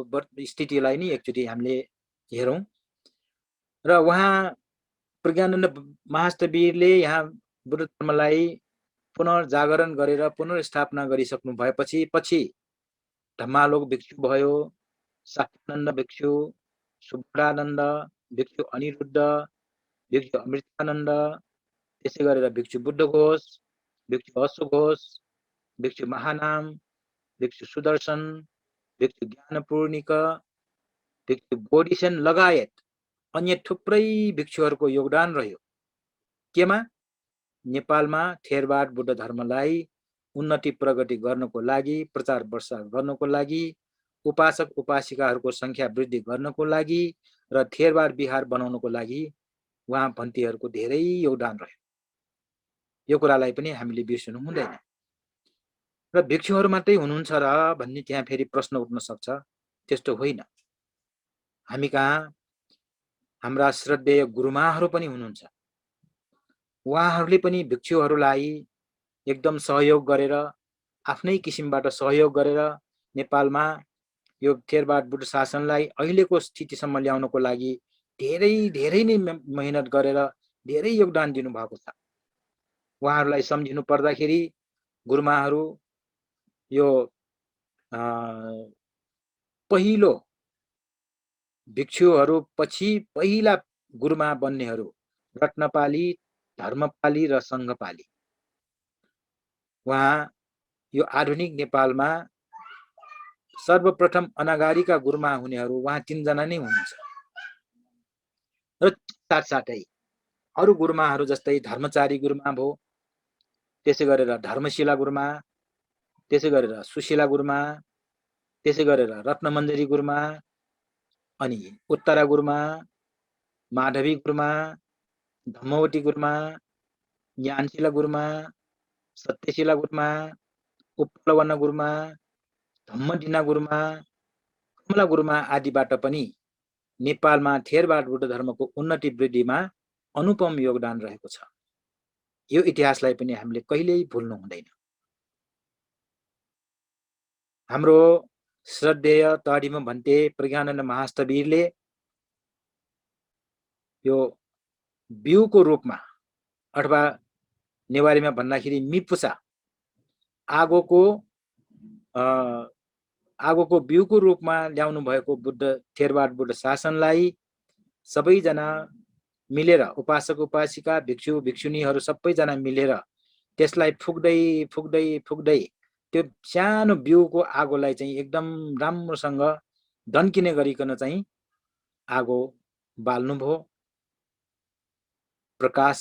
स्थितिलाई नै एकचोटि हामीले हेरौँ। र उहाँ प्रज्ञानन्द महास्थवीरले यहाँ बुद्ध धर्मलाई पुनर्जागरण गरेर पुनर्स्थापना गरिसक्नु भएपछि पछि धम्मालोक भिक्षु भयो, शाक्यानन्द भिक्षु, सुब्बानन्द भिक्षु, अनिरुद्ध भिक्षु, अमृतानन्द, त्यसै गरेर भिक्षु बुद्ध घोष, भिक्षु अशोघोष, भिक्षु महानाम, भिक्षु सुदर्शन, भिक्षु ज्ञानपूर्णिक, भिक्षु बोधिसेन लगायत अन्य थुप्रै भिक्षुहरूको योगदान रह्यो। केमा? नेपालमा थेरवाद बुद्ध धर्मलाई उन्नति प्रगति गर्नको लागि, प्रचार प्रसार गर्नको लागि, उपासक उपासिकाहरूको संख्या वृद्धि गर्नको लागि र थेरवाद बिहार बनाउनको लागि उहाँ भन्तीहरूको धेरै योगदान रह्यो। यो कुरालाई पनि हामीले बिर्सनु हुँदैन। र भिक्षुहरू मात्रै हुनुहुन्छ र भन्ने त्यहाँ फेरि प्रश्न उठ्न सक्छ। त्यस्तो होइन। हामी कहाँ हाम्रा श्रद्धेय गुरुमाहरू पनि हुनुहुन्छ। उहाँहरूले पनि भिक्षुहरूलाई एकदम सहयोग गरेर, आफ्नै किसिमबाट सहयोग गरेर नेपालमा यो थेरवाद बुद्ध शासनलाई अहिलेको स्थितिसम्म ल्याउनको लागि धेरै धेरै नै मेहनत गरेर धेरै योगदान दिनुभएको छ। उहाँहरूलाई सम्झिनु पर्दाखेरि गुरुमाहरू यो पहिलो भिक्षुहरू पछि पहिला गुरुमा बन्नेहरू रत्नपाली, धर्मपाली र सङ्घपाली। उहाँ यो आधुनिक नेपालमा सर्वप्रथम अनागारीका गुरुमा हुनेहरू उहाँ 3 जना नै हुनुहुन्छ। र साथसाथै अरू गुरुमाहरू जस्तै धर्मचारी गुरुमा भयो, त्यसै गरेर धर्मशिला गुरुमा, त्यसै गरेर सुशीला गुरुमा, त्यसै गरेर रत्नमञ्जरी गुरुमा, अनि उत्तरा गुरुमा, माधवी गुरुमा, धम्मवती गुरुमा, ज्ञानशिला गुरुमा, सत्यशिला गुरुमा, उपलवन्न गुरुमा, धम्मदिना गुरुमा, कमला गुरुमा आदिबाट पनि नेपालमा थेरवाद बुद्ध धर्मको उन्नति वृद्धिमा अनुपम योगदान रहेको छ। यो इतिहासलाई पनि हामीले कहिल्यै भुल्नु हुँदैन। हाम्रो श्रद्धेय तडिम भन्ते प्रज्ञानन्द महास्थवीरले यो बिउको रूपमा अथवा नेवारीमा भन्दाखेरि मिपुसा आगोको बिउको रूपमा ल्याउनु भएको बुद्ध थेरवाद बुद्ध शासनलाई सबैजना मिलेर, उपासक उपासिका, भिक्षु भिक्षुनीहरू सबैजना मिलेर त्यसलाई फुक्दै फुक्दै फुक्दै त्यो सानो बिउको आगोलाई चाहिँ एकदम राम्रोसँग दन्किने गरिकन चाहिँ आगो बाल्नुभयो, प्रकाश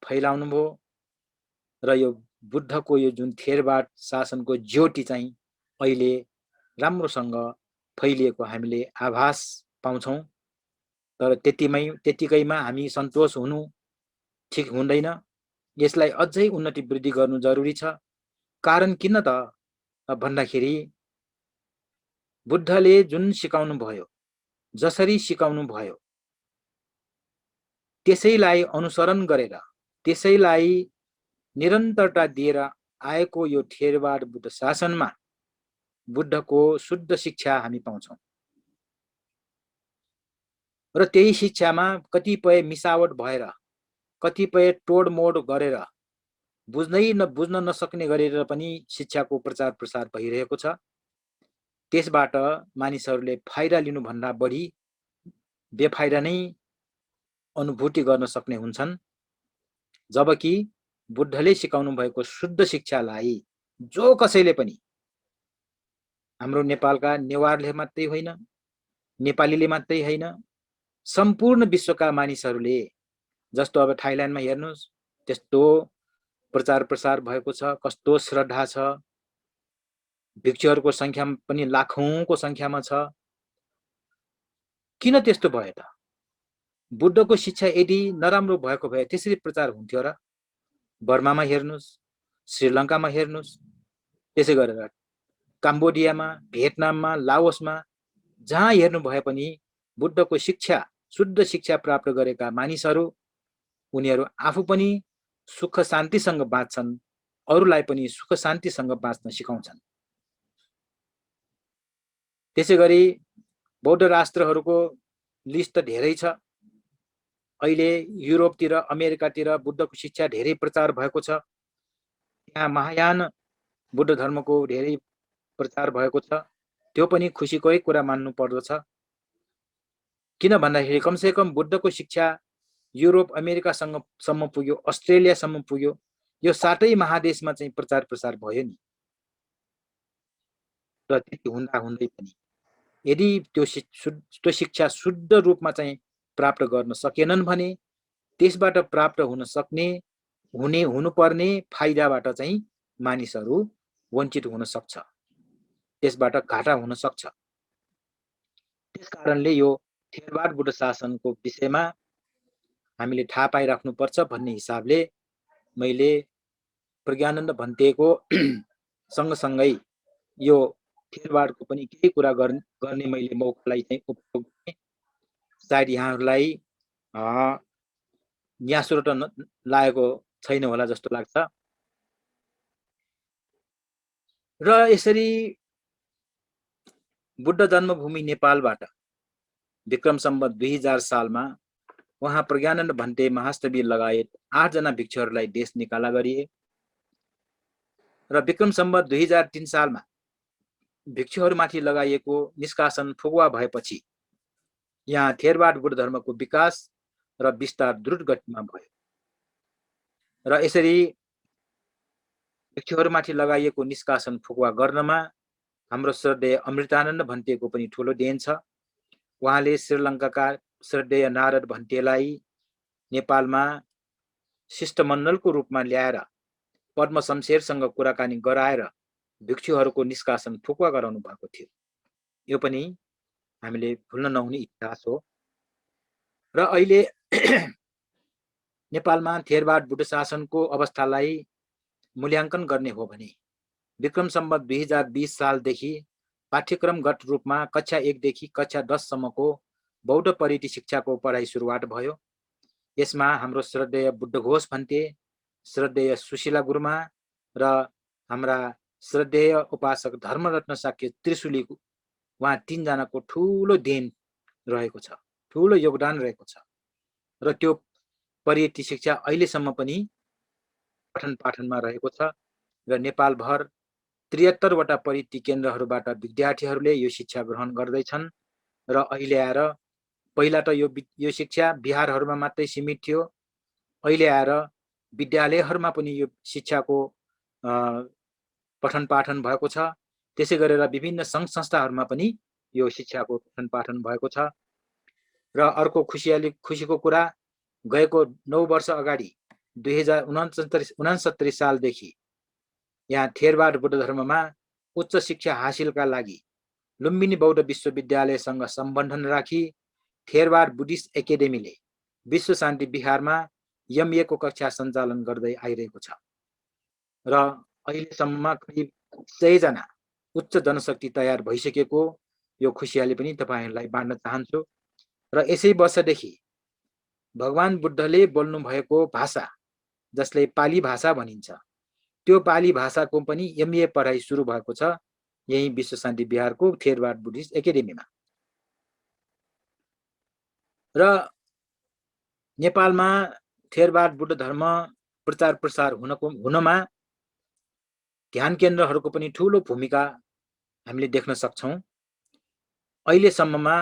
फैलाउनु भयो र यो बुद्धको यो जुन थेरवाद शासनको ज्योति चाहिँ अहिले राम्रोसँग फैलिएको हामीले आभास पाउँछौँ। तर त्यतिकैमा हामी सन्तोष हुनु ठिक हुँदैन। यसलाई अझै उन्नति वृद्धि गर्नु जरुरी छ। कारण किन त भन्दाखेरि बुद्धले जुन सिकाउनु भयो, जसरी सिकाउनु भयो, त्यसैलाई अनुसरण गरेर, त्यसैलाई निरन्तरता दिएर आएको यो थेरवाद बुद्ध शासनमा बुद्धको शुद्ध शिक्षा हामी पाउँछौँ। र त्यही शिक्षामा कतिपय मिसावट भएर, कतिपय तोडमोड गरेर, बुझ्न नसक्ने गरेर पनि शिक्षाको प्रचार प्रसार भइरहेको छ। त्यसबाट मानिसहरूले फाइदा लिनुभन्दा बढी बेफाइदा नै अनुभूति गर्न सक्ने हुन्छन्। जबकि बुद्धले सिकाउनु भएको शुद्ध शिक्षालाई जो कसैले पनि, हाम्रो नेपालका नेवारले मात्रै होइन, नेपालीले मात्रै होइन, सम्पूर्ण विश्वका मानिसहरूले, जस्तो अब थाइल्यान्डमा हेर्नुहोस् त्यस्तो प्रचार प्रसार भएको छ, कस्तो श्रद्धा छ, भिक्षुहरूको संख्या पनि लाखौंको संख्यामा छ। किन त्यस्तो भयो त? बुद्धको शिक्षा यदि नराम्रो भएको भए त्यसरी प्रचार हुन्थ्यो र? बर्मामा हेर्नुहोस्, श्रीलङ्कामा हेर्नुहोस्, त्यसै गरेर कम्बोडियामा, भियतनाममा, लाओसमा, जहाँ हेर्नु भए पनि बुद्धको शिक्षा, शुद्ध शिक्षा प्राप्त गरेका मानिसहरू, उनीहरू आफू पनि सुख शान्तिसँग बाँच्छन्, अरूलाई पनि सुख शान्तिसँग बाँच्न सिकाउँछन्। त्यसै गरी बौद्ध राष्ट्रहरूको लिस्ट धेरै छ। अहिले युरोपतिर, अमेरिकातिर बुद्धको शिक्षा धेरै प्रचार भएको छ। त्यहाँ महायान बुद्ध धर्मको धेरै प्रचार भएको छ। त्यो पनि खुसीकै कुरा मान्नु पर्दछ। किन भन्दाखेरि कमसेकम बुद्धको शिक्षा युरोप अमेरिकासम्म पुग्यो, अस्ट्रेलियासम्म पुग्यो। यो 7 महादेशमा चाहिँ प्रचार प्रसार भयो नि। र त्यति हुँदा हुँदै पनि यदि त्यो शिक्षा शुद्ध रूपमा चाहिँ प्राप्त गर्न सकेनन् भने त्यसबाट प्राप्त हुनुपर्ने फाइदाबाट चाहिँ मानिसहरू वञ्चित हुन सक्छ, त्यसबाट घाटा हुन सक्छ। त्यसकारणले यो थेरवाद बुद्ध शासनको विषयमा हामीले थाहा पाइराख्नुपर्छ भन्ने हिसाबले मैले प्रज्ञानन्द भन्तेको सँगसँगै यो थेरवादको पनि केही कुरा गर्ने मैले मौकालाई चाहिँ उपयोग गरेँ। सायद यहाँहरूलाई न्यासुरो लागेको छैन होला जस्तो लाग्छ। र यसरी बुद्ध जन्मभूमि नेपालबाट विक्रम सम्वत 2000 सालमा उहाँ प्रज्ञानन्द भन्ते, महास्तवी लगायत 8 जना भिक्षुहरूलाई देश निकाला गरिए। र विक्रम सम्वत 2003 सालमा भिक्षुहरूमाथि लगाइएको निष्कासन फुकुवा भएपछि यहाँ थेरवाद बुद्ध धर्मको विकास र विस्तार द्रुत गतिमा भयो। र यसरी भिक्षुहरूमाथि लगाइएको निष्कासन फुकुवा गर्नमा हाम्रो श्रद्धेय अमृतानन्द भन्तेको पनि ठुलो देन छ। उहाँले श्रीलङ्काका श्रद्धेय नारद भन्तेलाई नेपालमा शिष्टमण्डलको रूपमा ल्याएर पद्म शमशेरसँग कुराकानी गराएर भिक्षुहरूको निष्कासन फुकुवा गराउनु भएको थियो। यो पनि हामीले भुल्न नहुने इतिहास हो। र अहिले नेपालमा थेरवाद बुद्ध शासनको अवस्थालाई मूल्याङ्कन गर्ने हो भने विक्रम सम्वत 2020 सालदेखि पाठ्यक्रमगत रूपमा कक्षा 1 देखि कक्षा 10 सम्मको बौद्ध परिधि शिक्षाको पढाइ सुरुवात भयो। यसमा हाम्रो श्रद्धेय बुद्धघोष भन्ते, श्रद्धेय सुशीला गुरुमा र हाम्रा श्रद्धेय उपासक धर्मरत्न शाक्य त्रिशूली उहाँ 3 जनाको ठुलो देन रहेको छ, ठुलो योगदान रहेको छ। र त्यो परिधि शिक्षा अहिलेसम्म पनि पठन पाठनमा रहेको छ। र नेपालभर 73 वटा परिधि केन्द्रहरूबाट विद्यार्थीहरूले यो शिक्षा ग्रहण गर्दैछन्। र अहिले आएर पहिला त यो शिक्षा बिहारहरूमा मात्रै सीमित थियो, अहिले आएर विद्यालयहरूमा पनि यो शिक्षाको पठन पाठन भएको छ। त्यसै गरेर विभिन्न सङ्घ संस्थाहरूमा पनि यो शिक्षाको पठन पाठन भएको छ। र अर्को खुसीको कुरा, गएको 9 वर्ष अगाडि 2069 सालदेखि यहाँ थेरवाद बुद्ध धर्ममा उच्च शिक्षा हासिलका लागि लुम्बिनी बौद्ध विश्वविद्यालयसँग सम्बन्धन राखी थेरवाद बुद्धिस्ट एकाडेमीले विश्व शान्ति विहारमा MA को कक्षा सञ्चालन गर्दै आइरहेको छ। र अहिलेसम्ममा करिब 100 जना उच्च जनशक्ति तयार भइसकेको यो खुसियाली पनि तपाईहरुलाई बाँड्न चाहन्छु। र यसै वर्षदेखि भगवान बुद्धले बोल्नु भएको भाषा जसले पाली भाषा भनिन्छ, त्यो पाली भाषाको पनि MA पढाइ सुरु भएको छ यही विश्व शान्ति विहारको थेरवाद बुद्धिस्ट एकाडेमीमा। र नेपालमा थेरवाद बुद्ध धर्म प्रचार प्रसार हुनमा ध्यान केन्द्रहरूको पनि ठूलो भूमिका हामीले देख्न सक्छौं। अहिलेसम्ममा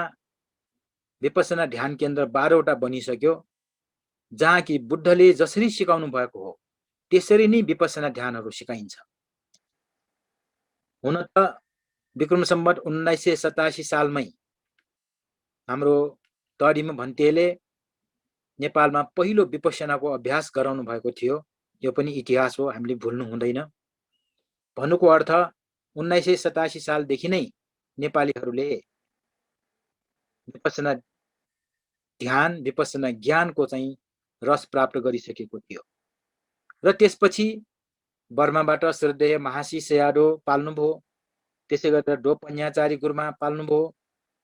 विपश्यना ध्यान केन्द्र 12 वटा बनिसक्यो, जहाँ कि बुद्धले जसरी सिकाउनु भएको हो त्यसरी नै विपश्यना ध्यानहरू सिकाइन्छ। हुन त विक्रम सम्वत 1987 सालमै हाम्रो तडिम भन्तेले नेपालमा पहिलो विपश्यनाको अभ्यास गराउनु भएको थियो। यो पनि इतिहास हो, हामीले भुल्नु हुँदैन। भन्नुको अर्थ 1987 सालदेखि नै नेपालीहरूले विपश्यना ध्यान, विपश्यना ज्ञानको चाहिँ रस प्राप्त गरिसकेको थियो। र त्यसपछि बर्माबाट श्रद्धेय महासी सयाडो पाल्नुभयो, त्यसै गरेर डो पन्याचारी गुरुमा पाल्नुभयो,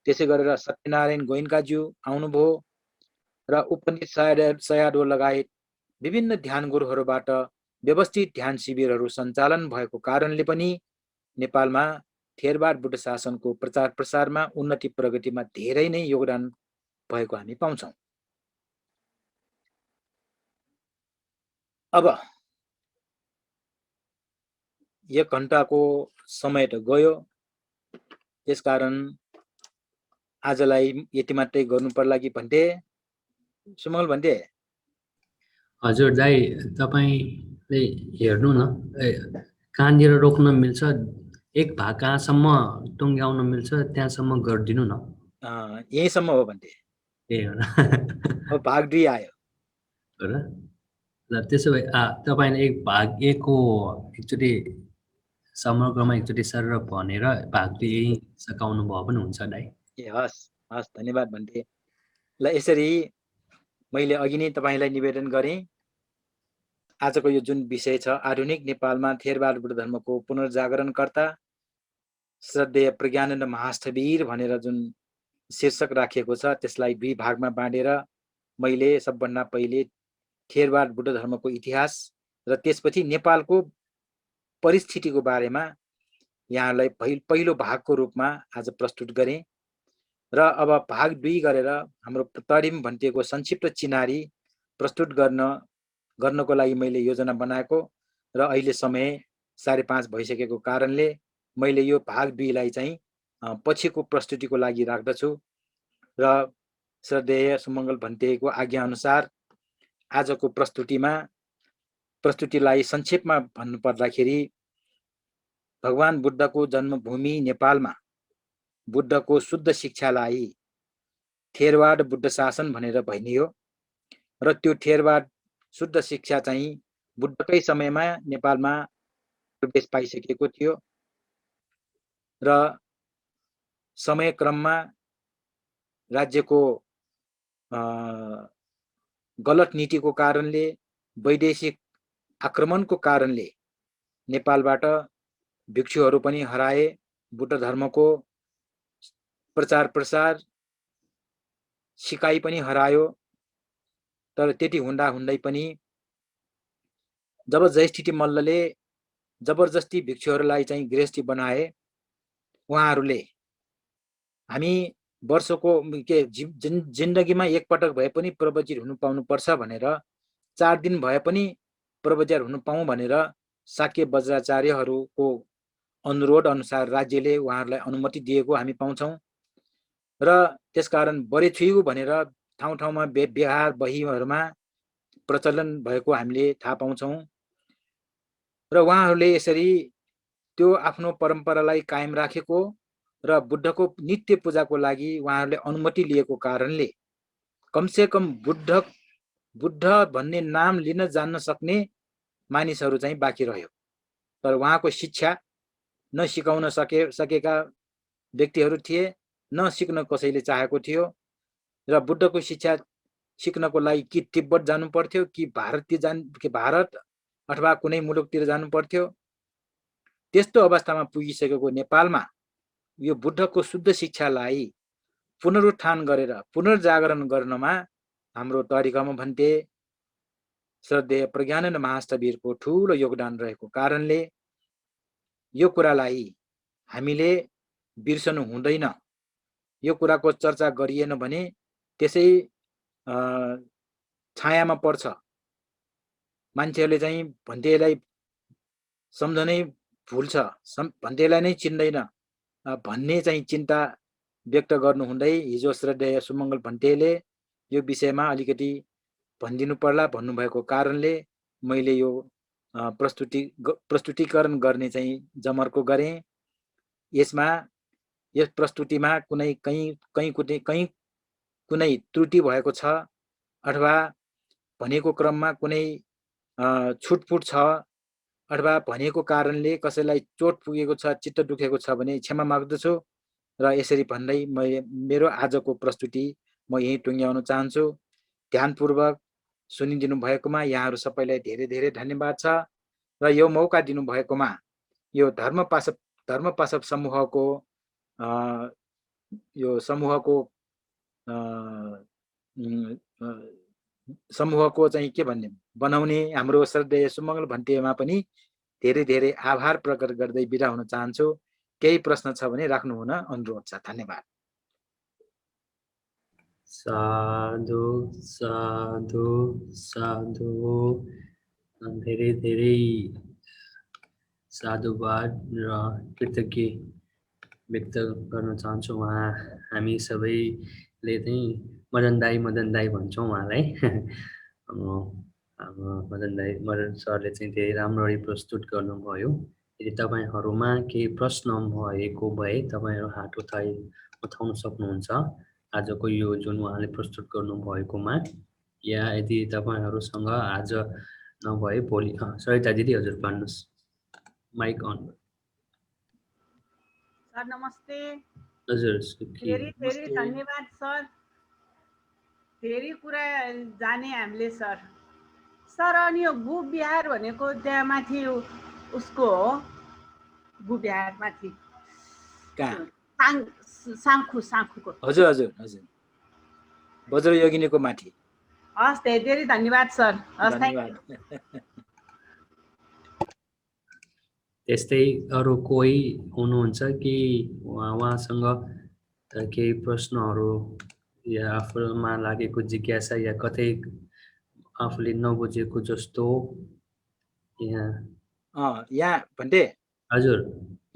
त्यसै गरेर सत्यनारायण गोइन्काज्यू आउनुभयो र उपनित सयाडो लगायत विभिन्न ध्यान गुरुहरूबाट व्यवस्थित ध्यान शिविरहरू सञ्चालन भएको कारणले पनि नेपालमा थेरवाद बुद्ध शासनको प्रचार प्रसारमा उन्नति प्रगतिमा धेरै नै योगदान भएको हामी पाउँछौं। अब 1 घण्टाको समय त गयो। त्यसकारण आजलाई यति मात्रै गर्नु पर्ला कि भन्थे सुमंगल भन्थे। हजुर दाइ, तपाईले हेर्नु न, कहाँनिर रोक्न मिल्छ, एक भाग कहाँसम्म टुङ्ग्याउन मिल्छ त्यहाँसम्म गरिदिनु न। यहीँसम्म हो भन्थे। ए हो र? अब भाग 2 आयो हो र? ल त्यसो भए तपाईँले एक भाग 1 को एकचोटि समग्रमा एकचोटि सर भनेर भाग 2 यही सकाउनु भयो पनि हुन्छ दाइ। ए हस् हस्, धन्यवाद भन्थे। ल यसरी मैले अघि नै तपाईलाई निवेदन गरेँ, आजको यो जुन विषय छ आधुनिक नेपालमा थेरवाद बुद्ध धर्मको पुनर्जागरणकर्ता श्रद्धेय प्रज्ञानन्द महास्थवीर भनेर जुन शीर्षक राखिएको छ त्यसलाई 2 भागमा बाँडेर मैले सबभन्दा पहिले थेरवाद बुद्ध धर्मको इतिहास र त्यसपछि नेपालको परिस्थितिको बारेमा यहाँलाई पहिलो भागको रूपमा आज प्रस्तुत गरेँ र अब भाग 2 गरेर हाम्रो तरिम भन्टेको संक्षिप्त चिनारी प्रस्तुत गर्नको लागि मैले योजना बनाएको र अहिले समय 5:30 भइसकेको कारणले मैले यो भाग 2 लाई चाहिँ पछिको प्रस्तुतिको लागि राख्दछु र श्रद्धेय सुमंगल भन्तेको आज्ञा अनुसार आजको प्रस्तुतिलाई संक्षेपमा भन्नुपर्दाखेरि भगवान बुद्धको जन्मभूमि नेपालमा बुद्धको शुद्ध शिक्षालाई थेरवाद बुद्ध शासन भनेर भनियो र त्यो थेरवाद शुद्ध शिक्षा चाहिँ बुद्धकै समयमा नेपालमा प्रवेश पाइसकेको थियो र समयक्रममा राज्यको गलत नीतिको कारणले वैदेशिक आक्रमणको कारणले नेपालबाट भिक्षुहरू पनि हराए, बुद्ध धर्मको प्रचार प्रसार सिकाइ पनि हरायो। तर त्यति हुँदा हुँदै पनि जब जयस्थिति मल्लले जबरजस्ती भिक्षुहरूलाई चाहिँ गृहस्थी बनाए, उहाँहरूले हामी वर्षको जिन्दगीमा एकपटक भए पनि प्रवजित हुनु पाउनु पर्छ भनेर 4 दिन भए पनि प्रवजित हुनु पाऊँ भनेर शाक्य वज्राचार्यहरूको अनुरोध अनुसार राज्यले उहाँहरूलाई अनुमति दिएको हामी पाउँछौं र त्यसकारण बरेछुइगु भनेर ठाउँ ठाउँमा व्यवहार बहीहरूमा प्रचलन भएको हामीले थाहा पाउँछौं र उहाँहरूले यसरी त्यो आफ्नो परम्परालाई कायम राखेको र बुद्धको नित्य पूजाको लागि उहाँहरूले अनुमति लिएको कारणले कमसे कम बुद्ध भन्ने नाम लिन जान्न सक्ने मानिसहरू चाहिँ बाँकी रह्यो। तर उहाँको शिक्षा न सिकाउन सकेका व्यक्तिहरू थिए, न सिक्न कसैले चाहेको थियो र बुद्धको शिक्षा सिक्नको लागि कि तिब्बत जानु पर्थ्यो कि भारत अथवा कुनै मुलुकतिर जानु पर्थ्यो। त्यस्तो अवस्थामा पुगिसकेको नेपालमा यो बुद्धको शुद्ध शिक्षालाई पुनरुत्थान गरेर पुनर्जागरण गर्नमा हाम्रो तरिकामा भन्थे श्रद्धेय प्रज्ञानन्द महास्थवीरको ठूलो योगदान रहेको कारणले यो कुरालाई हामीले बिर्सनु हुँदैन। यो कुराको चर्चा गरिएन भने त्यसै छायामा पर्छ। मान्छेहरूले चाहिँ भन्तेलाई सम्झनै भुल्छ, भन्तेलाई नै चिन्दैन भन्ने चाहिँ चिन्ता व्यक्त गर्नु हुँदै हिजो श्रद्धेय सुमंगल भन्तेले यो विषयमा अलिकति भनिदिनु पर्ला भन्नुभएको कारणले मैले यो प्रस्तुतिकरण गर्ने चाहिँ जमर्को गरेँ। यसमा यस प्रस्तुतिमा कुनै त्रुटि भएको छ अथवा भनेको क्रममा कुनै छुटफुट छ अथवा भनेको कारणले कसैलाई चोट पुगेको छ, चित्त दुखेको छ भने क्षमा माग्दछु र यसरी भन्दै मेरो आजको प्रस्तुति म यही टुङ्ग्याउन चाहन्छु। ध्यानपूर्वक सुनिदिनु भएकोमा यहाँहरू सबैलाई धेरै धेरै धन्यवाद छ र यो मौका दिनु भएकोमा यो धर्मपाशव समूहको चाहिँ के भन्ने बनाउने हाम्रो श्रद्धेय सुमंगल भन्तेमा पनि धेरै धेरै आभार प्रकट गर्दै बिदा हुन चाहन्छु। केही प्रश्न छ भने राख्नु हुन अनुरोध छ। धन्यवाद। साधु साधु साधु। धेरै धेरै साधुवाद र कृतज्ञ व्यक्त गर्न चाहन्छु। उहाँ हामी सबैले चाहिँ मदन दाई भन्छौँ उहाँलाई। मदन सरले चाहिँ धेरै राम्ररी प्रस्तुत गर्नुभयो। यदि तपाईँहरूमा केही प्रश्न भएको भए तपाईँहरू हात उठाउन सक्नुहुन्छ आजको यो जुन उहाँले प्रस्तुत गर्नुभएकोमा, या यदि तपाईँहरूसँग आज नभए भोलि सरिता दिदी हजुर भन्नुहोस्, माइक अन। सर नमस्ते। हजुर धेरै धन्यवाद सर, धेरै कुरा जाने हामीले सर। सर अनि यो गु बिहार भनेको त्यहाँ माथि उसको हो, गु बिहार माथि साङ्खुको। हजुर हजुर हजुर, वज्रयोगिनीको माथि। हस् धेरै धन्यवाद सर। धन्यवाद। त्यस्तै अरू कोही हुनुहुन्छ कि उहाँसँग केही प्रश्नहरू या आफूमा लागेको जिज्ञासा या कतै आफूले नबुझेको जस्तो यहाँ भन्टे हजुर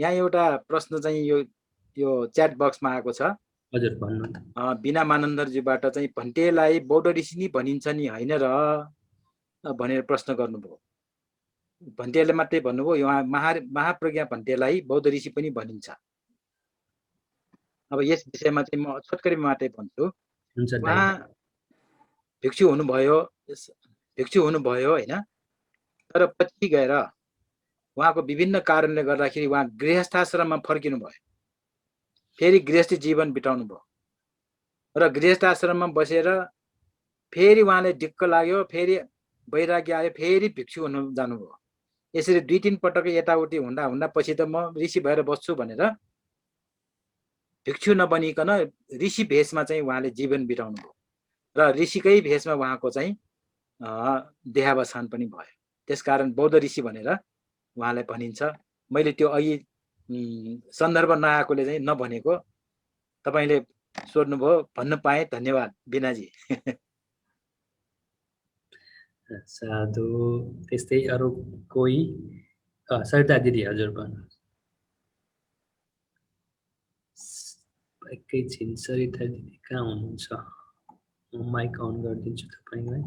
यहाँ एउटा प्रश्न चाहिँ यो च्याट बक्समा आएको छ। हजुर भन्नु। बिना मानन्दरज्यूबाट चाहिँ भन्टेलाई बौद्ध ऋषि नि भनिन्छ नि होइन र भनेर प्रश्न गर्नुभयो। भन्टेले मात्रै भन्नुभयो, यहाँ महाप्रज्ञा भन्टेलाई बौद्ध ऋषि पनि भनिन्छ। अब यस विषयमा चाहिँ म छोटकरी मात्रै भन्छु। उहाँ भिक्षु हुनुभयो होइन, तर पछि गएर उहाँको विभिन्न कारणले गर्दाखेरि उहाँ गृहस्थाश्रममा फर्किनु भयो, फेरि गृहस्थी जीवन बिताउनु भयो र गृहस्थाश्रममा बसेर फेरि उहाँले दिक्क लाग्यो, फेरि वैराग्य आयो, फेरि भिक्षु हुन जानुभयो। यसरी 2-3 पटक यताउति हुँदा हुँदा पछि त म ऋषि भएर बस्छु भनेर भिक्षु नबनिकन ऋषि भेषमा चाहिँ उहाँले जीवन बिताउनु भयो र ऋषिकै भेषमा उहाँको चाहिँ देहावसान पनि भयो। त्यसकारण बौद्ध ऋषि भनेर उहाँलाई भनिन्छ। मैले त्यो अघि सन्दर्भ नआएकोले चाहिँ नभनेको, तपाईले सोध्नुभयो, भन्न पाएँ। धन्यवाद बिनाजी। साधु। त्यस्तै अरू कोही? सरिता दिदी हजुर भन्नु। एकैछिन सरिता दिदी कहाँ हुनुहुन्छ? म माइक अन गरिदिन्छु तपाईँलाई।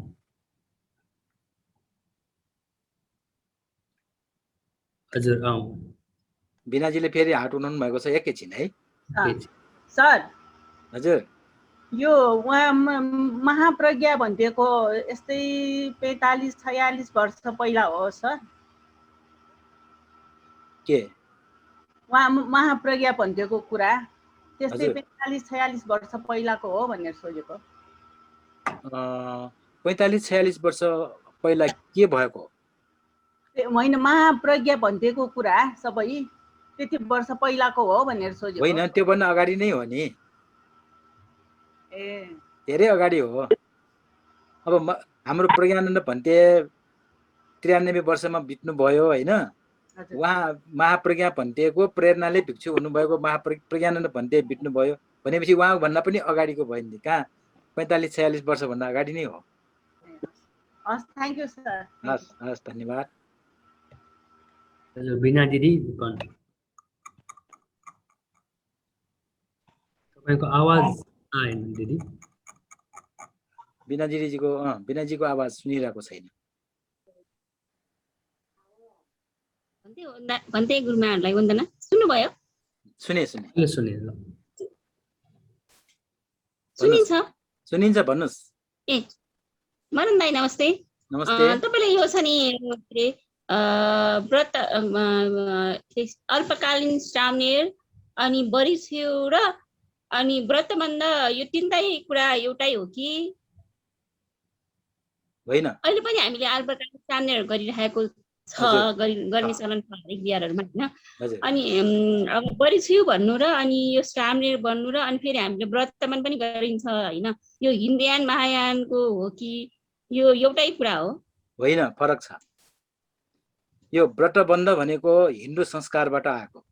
हजुर बिनाजीले फेरि हात उठाउनु भएको छ, एकैछिन है। सर हजुर, यो उहाँ महाप्रज्ञा भन्टेको यस्तै 45-46 वर्ष पहिला हो सर? के उहाँ महाप्रज्ञा भन्टेको कुरा त्यस्तै 45-46 वर्ष पहिलाको हो भनेर सोचेको। 45-46 वर्ष पहिला के भएको? होइन, महाप्रज्ञा भन्टेको कुरा सबै त्यति वर्ष पहिलाको हो भनेर सोचेको। होइन, त्यो भन्दा अगाडि नै हो नि। धेरै अगाडि हो। अब हाम्रो प्रज्ञानन्द भन्टे 93 वर्षमा बित्नु भयो होइन। उहाँ महाप्रज्ञा भन्टेको प्रेरणाले भिक्षु हुनुभएको प्रज्ञानन्द भन्टे बित्नु भयो भनेपछि उहाँ भन्दा पनि अगाडिको भयो नि। कहाँ 45-46 वर्ष भन्दा अगाडि नै हो। हस्, थ्यांक यू सर। हस् हस्, धन्यवाद। हजुर बिना दिदी तपाईँको आवाज आएन दिदी। बिनाजीको आवाज सुनिरहेको छैन। भन्ते गुरुमाहरूलाई वन्दना। सुन्नुभयो? सुने सुनिन्छ, भन्नुहोस्। मदन दाई नमस्ते। नमस्ते। तपाईँले यो छ नि व्रत अल्पकालीन सामनेर अनि बरिछ्यु र अनि व्रतबन्ध यो तीनटै कुरा एउटै हो कि होइन? अहिले पनि हामीले अल्पकालीन सामनेर गरिरहेको छ, गर्ने चलन छ हरेक बिहारहरुमा हैन। अनि अब बरिछ्यु भन्नु र अनि यो सामनेर भन्नु र अनि फेरि हामीले व्रतबन्ध पनि गरिन्छ हैन। यो हिन्दयान महायानको हो कि यो एउटै कुरा हो? होइन, फरक छ। यो व्रतबन्ध भनेको हिन्दू संस्कारबाट आएको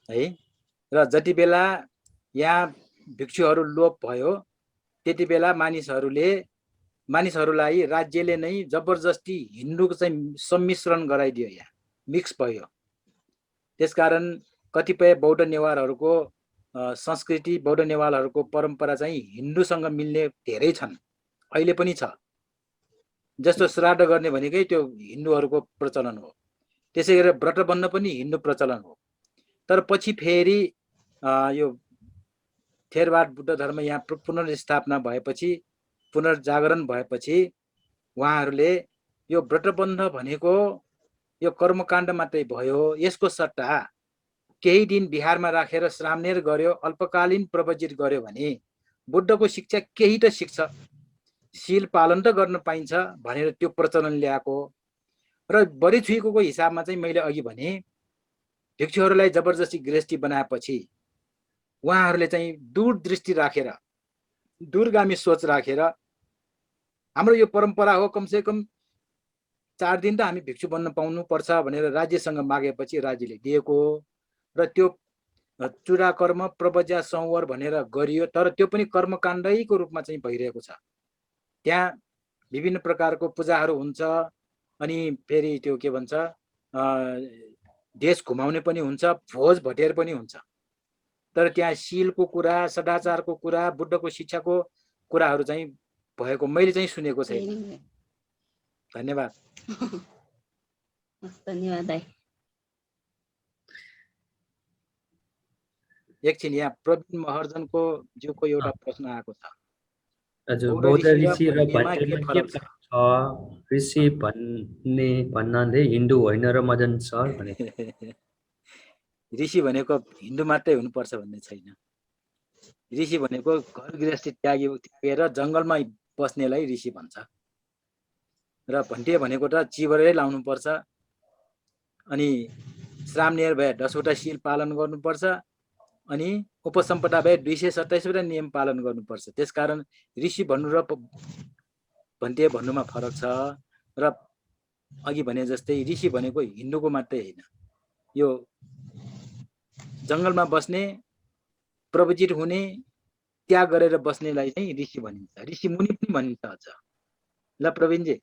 है, र जति बेला यहाँ भिक्षुहरू लोप भयो त्यति बेला मानिसहरूलाई राज्यले नै जबरजस्ती हिन्दूको चाहिँ सम्मिश्रण गराइदियो। यहाँ मिक्स भयो। त्यसकारण कतिपय बौद्ध नेवारहरूको संस्कृति, बौद्ध नेवारहरूको परम्परा चाहिँ हिन्दूसँग मिल्ने धेरै छन्, अहिले पनि छ। जस्तो श्राद्ध गर्ने भनेकै त्यो हिन्दूहरूको प्रचलन हो। त्यसै गरेर व्रत बन्ध पनि हिन्दू प्रचलन हो। तर पछि फेरि यो थेरवाद बुद्ध धर्म यहाँ पुनर्स्थापना भएपछि, पुनर्जागरण भएपछि उहाँहरूले यो व्रतबन्ध भनेको यो कर्मकाण्ड मात्रै भयो, यसको सट्टा केही दिन बिहारमा राखेर श्रामनेर गर्यो, अल्पकालीन प्रवजित गर्यो भने बुद्धको शिक्षा केही त सिक्छ, शील पालन त गर्न पाइन्छ भनेर त्यो प्रचलन ल्याएको। र बढी छुइको हिसाबमा चाहिँ मैले अघि भने भिक्षुहरूलाई जबरजस्ती गृहस्थी बनाएपछि उहाँहरूले चाहिँ दूरदृष्टि राखेर, दूरगामी सोच राखेर हाम्रो यो परम्परा हो, कमसेकम 4 दिन त हामी भिक्षु बन्न पाउनु पर्छ भनेर राज्यसँग मागेपछि राज्यले दिएको। र त्यो चुडा कर्म प्रवज्या संवर भनेर गरियो, तर त्यो पनि कर्मकाण्डैको रूपमा चाहिँ भइरहेको छ। त्यहाँ विभिन्न प्रकारको पूजाहरू हुन्छ, अनि फेरि त्यो के भन्छ देश घुमाउने पनि हुन्छ, भोज भटेर पनि हुन्छ। तर त्यहाँ शीलको कुरा, सदाचारको कुरा, बुद्धको शिक्षाको कुराहरू चाहिँ भएको मैले चाहिँ सुनेको छैन। धन्यवाद। धन्यवाद दाइ। एकछिन यहाँ प्रवीण महर्जनको ज्यूको एउटा प्रश्न आएको छ। हजुर, बौद्ध ऋषि र भन्नेमा के फरक छ? ऋषि भन्नाले हिन्दू होइन र मदन सर भने ऋषि भनेको हिन्दू मात्रै हुनुपर्छ भन्ने छैन। ऋषि भनेको घर गृहस्थी त्यागेर जङ्गलमा बस्नेलाई ऋषि भन्छ। र भन्टे भनेको त चिबरै लाउनु पर्छ, अनि श्रामनेर भए 10वटा शील पालन गर्नुपर्छ, अनि उपसम्पदा भए 227वटा नियम पालन गर्नुपर्छ। त्यसकारण ऋषि भन्नु र भन्टे भन्नुमा फरक छ। र अघि भने जस्तै ऋषि भनेको हिन्दूको मात्रै होइन, यो जङ्गलमा बस्ने, प्रवजित हुने, त्याग गरेर बस्नेलाई चाहिँ ऋषि भनिन्छ। ऋषि मुनि पनि भनिन्छ। अझ ल प्रवीणजी।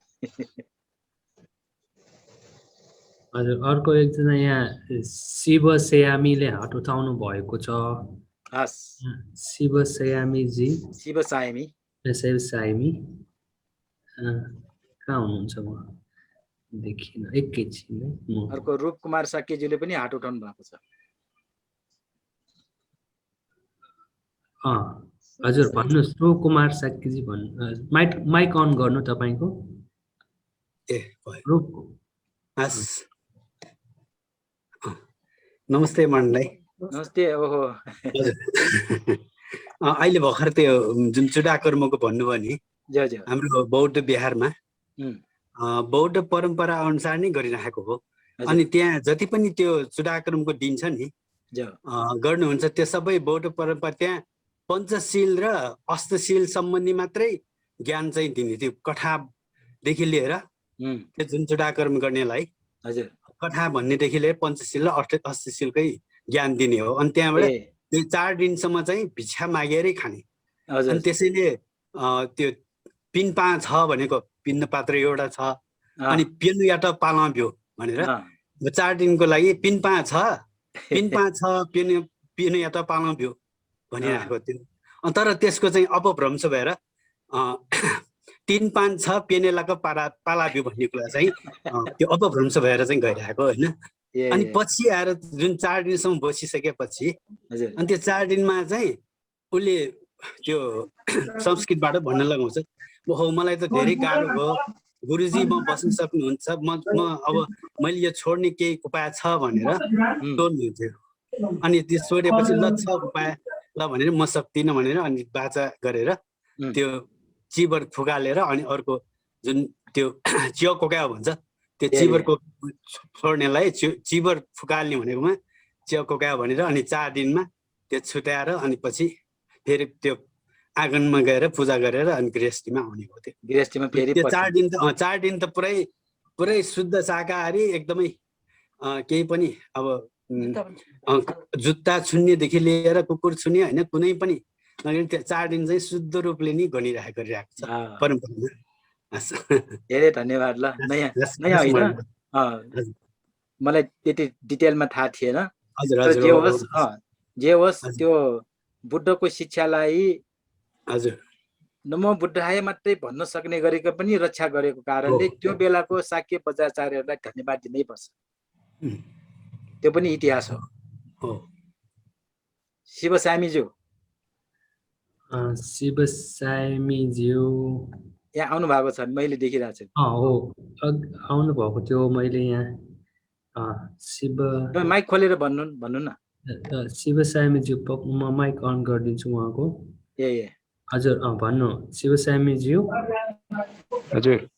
हजुर, अर्को एकजना यहाँ शिव सेयामीले हात उठाउनु भएको छ। शिव सेयामीजी, शिव सायमी, कहाँ हुनुहुन्छ? म देखिन, एकैछिन। अर्को रूप कुमार साक्यजीले पनि हात उठाउनु भएको छ। हजुर भन्नुहोस्, रूप कुमार साक्यजी भन्नु। माइक अन गर्नु तपाईँको। रूप नमस्ते मण्डलाई। नमस्ते। ओहो अहिले भर्खर त्यो जुन चुडा कर्मको भन्नुभयो नि, हाम्रो बौद्ध बिहारमा बौद्ध परम्परा अनुसार नै गरिराखेको हो। अनि त्यहाँ जति पनि त्यो चुडा कर्मको दिन छ नि गर्नुहुन्छ, त्यो सबै बौद्ध परम्परा। त्यहाँ पञ्चशील र अष्टशील सम्बन्धी मात्रै ज्ञान चाहिँ दिने, त्यो कथादेखि लिएर त्यो जुन चुडा कर्म गर्नेलाई कथा भन्नेदेखि लिएर पञ्चशील र अष्टशीलकै ज्ञान दिने हो। अनि त्यहाँबाट त्यो 4 दिनसम्म चाहिँ भिक्षा मागेरै खाने। अनि त्यसैले त्यो पिन्पा छ भनेको पिन्न पात्र एउटा छ, अनि पिनु या त पाला भ्यो भनेर 4 दिनको लागि पिन्पा छ पिनु या त पाला भ्यो भनिरहेको थियो। तर त्यसको चाहिँ अपभ्रंश भएर 3 5 6 पेनेलाको पाला भ्यो भन्ने कुरा चाहिँ त्यो अपभ्रंश भएर चाहिँ गइरहेको होइन। अनि पछि आएर जुन 4 दिनसम्म बसिसकेपछि अनि त्यो 4 दिनमा चाहिँ उसले त्यो संस्कृतबाट भन्न लगाउँछ, ओहो मलाई त धेरै गाह्रो भयो गुरुजी, म बस्न सक्नुहुन्छ, म अब मैले यो छोड्ने केही उपाय छ भनेर सोध्नुहुन्थ्यो। अनि त्यो सोधेपछि ल छ उपाय ल भनेर म सक्दिनँ भनेर अनि बाचा गरेर त्यो चिबर फुकालेर, अनि अर्को जुन त्यो च्याउ कोक्या भन्छ त्यो चिबरको छोड्नेलाई चिबर फुकाल्ने भनेकोमा च्याउ कोक्या भनेर, अनि 4 दिनमा त्यो छुट्याएर अनि पछि फेरि त्यो आँगनमा गएर पूजा गरेर अनि गृहस्थीमा आउने हो। त्यो गृहस्थीमा फेरि 4 दिन त पुरै शुद्ध शाकाहारी, एकदमै केही पनि अब जुत्ता छुन्नेदेखि लिएर कुकुर छुन्ने होइन, कुनै पनि 4 दिन चाहिँ शुद्ध रूपले नै गरिरहेको छ परम्परामा। धेरै धन्यवाद। ल नयाँ होइन मलाई त्यति डिटेलमा थाहा थिएन। हजुर तर हजुर जे हो, होस् हो। जे होस् हजुर। त्यो बुद्धको शिक्षालाई हजुर नमो बुद्धाय मात्रै भन्न सक्ने गरेको पनि रक्षा गरेको कारणले हो। त्यो बेलाको शाक्य बज्राचार्यहरूलाई धन्यवाद दिनै पर्छ। त्यो पनि इतिहास हो। हो शिवसामीज्यू शिवसामीज्यू यहाँ आउनु भएको छ, मैले देखिरहेको छु। हो आउनुभएको थियो। मैले यहाँ शिव माइक खोलेर भन्नु न। शिवसामीज्यू म माइक अन गरिदिन्छु उहाँको। ए हजुर भन्नु शिवसामीज्यू। हजुर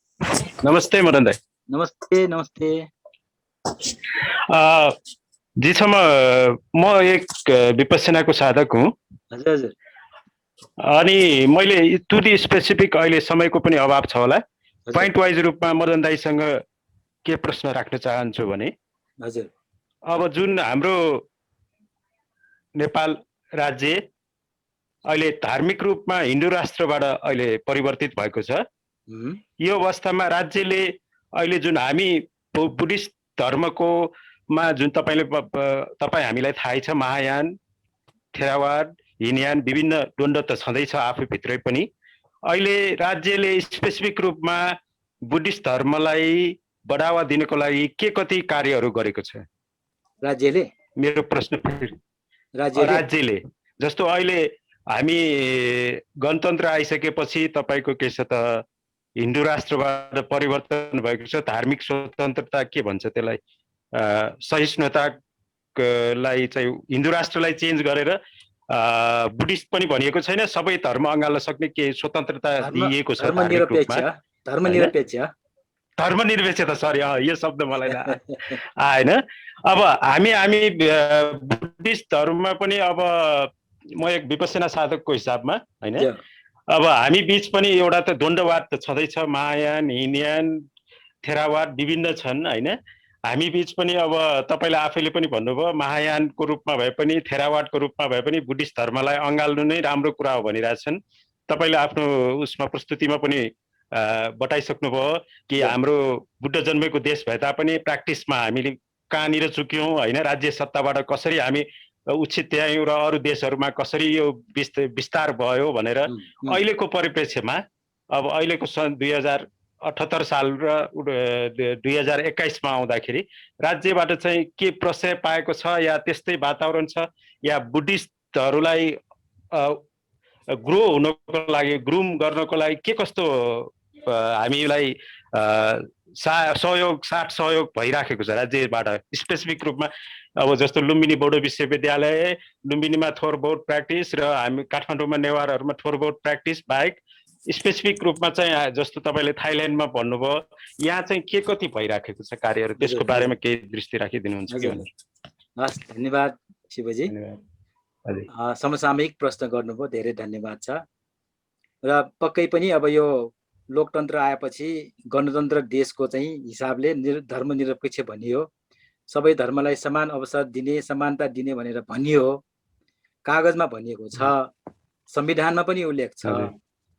नमस्ते मदन दाइ। नमस्ते नमस्ते। जीसम्म म एक विपස්සनाको साधक हुँ। हजुर हजुर। अनि मैले टु दी स्पेसिफिक अहिले समयको पनि अभाव छ होला, पोइन्ट वाइज रूपमा मदन दाइसँग के प्रश्न राख्न चाहन्छु भने, हजुर अब जुन हाम्रो नेपाल राज्य अहिले धार्मिक रूपमा हिन्दू राष्ट्रबाट अहिले परिवर्तित भएको छ। यो अवस्थामा राज्यले अहिले जुन हामी बुद्धिस्ट धर्मको मा जुन तपाईँ हामीलाई थाहै छ, महायान, थेरावाद, हिनयान विभिन्न द्वन्द त छँदैछ आफूभित्रै पनि। अहिले राज्यले स्पेसिफिक रूपमा बुद्धिस्ट धर्मलाई बढावा दिनको लागि के कति कार्यहरू गरेको छ राज्यले? मेरो प्रश्न राज्यले जस्तो अहिले हामी गणतन्त्र आइसकेपछि तपाईको के छ त हिन्दू राष्ट्रबाट परिवर्तन भएको छ, धार्मिक स्वतन्त्रता के भन्छ त्यसलाई, सहिष्णुतालाई चाहिँ हिन्दू राष्ट्रलाई चेन्ज गरेर बुद्धिस्ट पनि भनिएको छैन, सबै धर्म अँगाल्न सक्ने के स्वतन्त्रता दिइएको छ धर्मनिरपेक्षता। सरी यो शब्द मलाई आएन। अब हामी बुद्धिस्ट धर्ममा पनि अब म एक विपස්සना साधकको हिसाबमा हैन, अब हामी बीच पनि एउटा त द्वन्द्ववाद त छँदैछ, महायान, हिनयान, थेरावाद विभिन्न छन् हैन। हामी बीच पनि अब तपाईले आफैले पनि भन्नुभयो, महायानको रूपमा भए पनि थेरावादको रूपमा भए पनि बुद्धिस्ट धर्मलाई अँगाल्नु नै राम्रो कुरा हो भनिरहेछन्। तपाईले आफ्नो उसमा प्रस्तुतिमा पनि बताइसक्नुभयो कि हाम्रो बुद्ध जन्मेको देश भए तापनि प्र्याक्टिसमा हामीले कहाँनिर चुक्यौँ हैन, राज्य सत्ताबाट कसरी हामी उछित्यायौँ र अरू देशहरूमा कसरी यो विस्तार भयो भनेर अहिलेको परिप्रेक्ष्यमा अब अहिलेको सन् 2078 साल र 2021 मा आउँदाखेरि राज्यबाट चाहिँ के प्रशय पाएको छ या त्यस्तै वातावरण छ या बुद्धिस्टहरूलाई ग्रो हुनको लागि, ग्रुम गर्नको लागि के कस्तो हामीलाई सहयोग भइराखेको छ राज्यबाट स्पेसिफिक रूपमा? अब जस्तो लुम्बिनी बौद्ध विश्वविद्यालय, लुम्बिनीमा थोर बहुत प्र्याक्टिस र हामी काठमाडौँमा नेवारहरूमा थोर बहुत प्र्याक्टिस बाहेक स्पेसिफिक रूपमा चाहिँ जस्तो तपाईले थाइल्यान्डमा भन्नुभयो, यहाँ चाहिँ के कति भइराखेको छ कार्यहरू, त्यसको बारेमा केही दृष्टि राखिदिनुहुन्छ कि भनेर। हस्, धन्यवाद शिवजी। समसामयिक प्रश्न गर्नुभयो, धेरै धन्यवाद छ। र पक्कै पनि अब यो लोकतन्त्र आएपछि गणतन्त्र देशको चाहिँ हिसाबले धर्मनिरपेक्ष भनियो, सबै धर्मलाई समान अवसर दिने, समानता दिने भनेर भनियो, कागजमा भनिएको छ, संविधानमा पनि उल्लेख छ।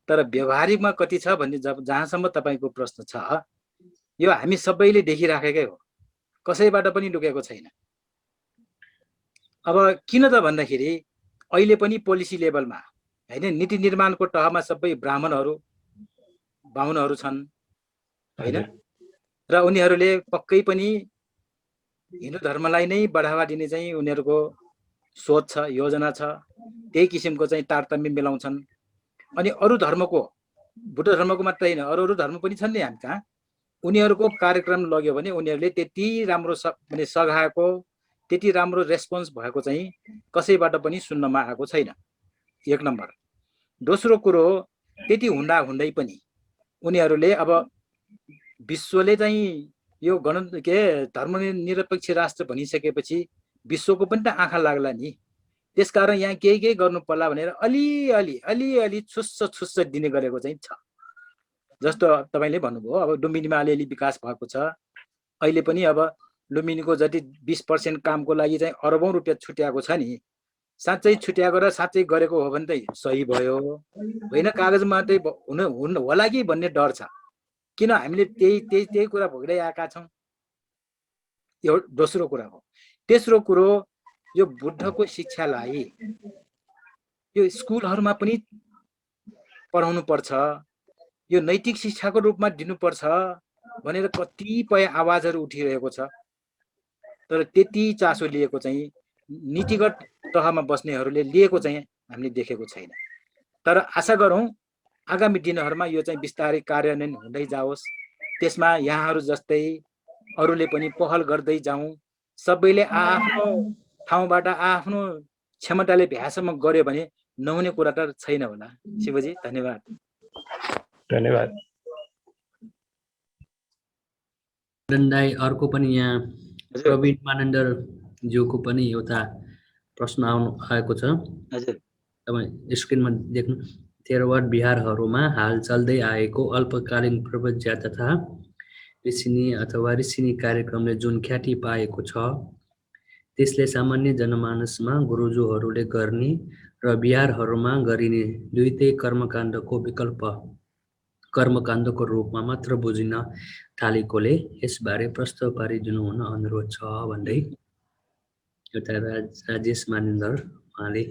तर व्यवहारिकमा कति छ भन्ने जहाँसम्म तपाईको प्रश्न छ, यो हामी सबैले देखिराखेकै हो, कसैबाट पनि लुकेको छैन। अब किन त भन्दाखेरि अहिले पनि पोलिसी लेभलमा हैन, नीति निर्माणको तहमा सबै ब्राह्मणहरू बाहुनहरू छन् हैन, र उनीहरूले पक्कै पनि हिन्दू धर्मलाई नै बढावा दिने चाहिँ उनीहरूको सोच छ, योजना छ, त्यही किसिमको चाहिँ तारतम्य मिलाउँछन्। अनि अरू धर्मको, बुद्ध धर्मको मात्रै होइन, अरू धर्म पनि छन् नि हामी कहाँ, उनीहरूको कार्यक्रम लग्यो भने उनीहरूले त्यति राम्रो माने सघाएको, त्यति राम्रो रेस्पोन्स भएको चाहिँ कसैबाट पनि सुन्नमा आएको छैन, एक नम्बर। दोस्रो कुरो, त्यति हुँदा हुँदै पनि उनीहरूले अब विश्वले चाहिँ यो धर्मनिरपेक्ष राष्ट्र भनिसकेपछि विश्वको पनि त आँखा लाग्ला नि, त्यसकारण यहाँ केही गर्नु पर्ला भनेर अलि छुस्स दिने गरेको चाहिँ छ। जस्तो तपाईले भन्नुभयो, अब लुम्बिनीमा अलिअलि विकास भएको छ, अहिले पनि अब लुम्बिनीको जति 20% कामको लागि चाहिँ अरबौं रुपियाँ छुट्याएको छ नि, साँच्चै छुट्याएको र साँच्चै गरेको हो भने त सही भयो होइन, कागजमा मात्रै हुन होला कि भन्ने डर छ। किन हामीले त्यही कुरा भोग्दै आएका छौँ। यो दोस्रो कुरा हो। तेस्रो कुरो, यो बुद्धको शिक्षालाई यो स्कुलहरूमा पनि पढाउनु पर्छ, यो नैतिक शिक्षाको रूपमा दिनुपर्छ भनेर कतिपय आवाजहरू उठिरहेको छ। तर त्यति चासो लिएको चाहिँ नीतिगत तहमा बस्नेहरूले लिएको चाहिँ हामीले देखेको छैन। तर आशा गरौँ आगामी दिनहरूमा यो चाहिँ बिस्तारै कार्यान्वयन हुँदै जाओस्। त्यसमा यहाँहरू जस्तै अरूले पनि पहल गर्दै जाउँ। सबैले आफ्नो ठाउँबाट आफ्नो क्षमताले भ्यासम्म गर्यो भने नहुने कुरा त छैन होला। शिवजी धन्यवाद। धन्यवाद। दाई अर्को पनि यहाँ प्रवीण मानन्दर ज्यूको पनि एउटा प्रश्न आएको छ। हजुर, तपाईँ स्क्रिनमा देख्नु। थेरवाद बिहारहरूमा हाल चल्दै आएको अल्पकालीन प्रवज्या तथा ऋषिनी अथवा ऋषिनी कार्यक्रमले जुन ख्याति पाएको छ त्यसले सामान्य जनमानसमा गुरुजुहरूले गर्ने र बिहारहरूमा गरिने दुईटै कर्मकाण्डको विकल्प कर्मकाण्डको रूपमा मात्र बुझिन थालेकोले यसबारे प्रस्ताव पारिदिनु हुन अनुरोध छ भन्दै एउटा राजेश मानन्दर उहाँले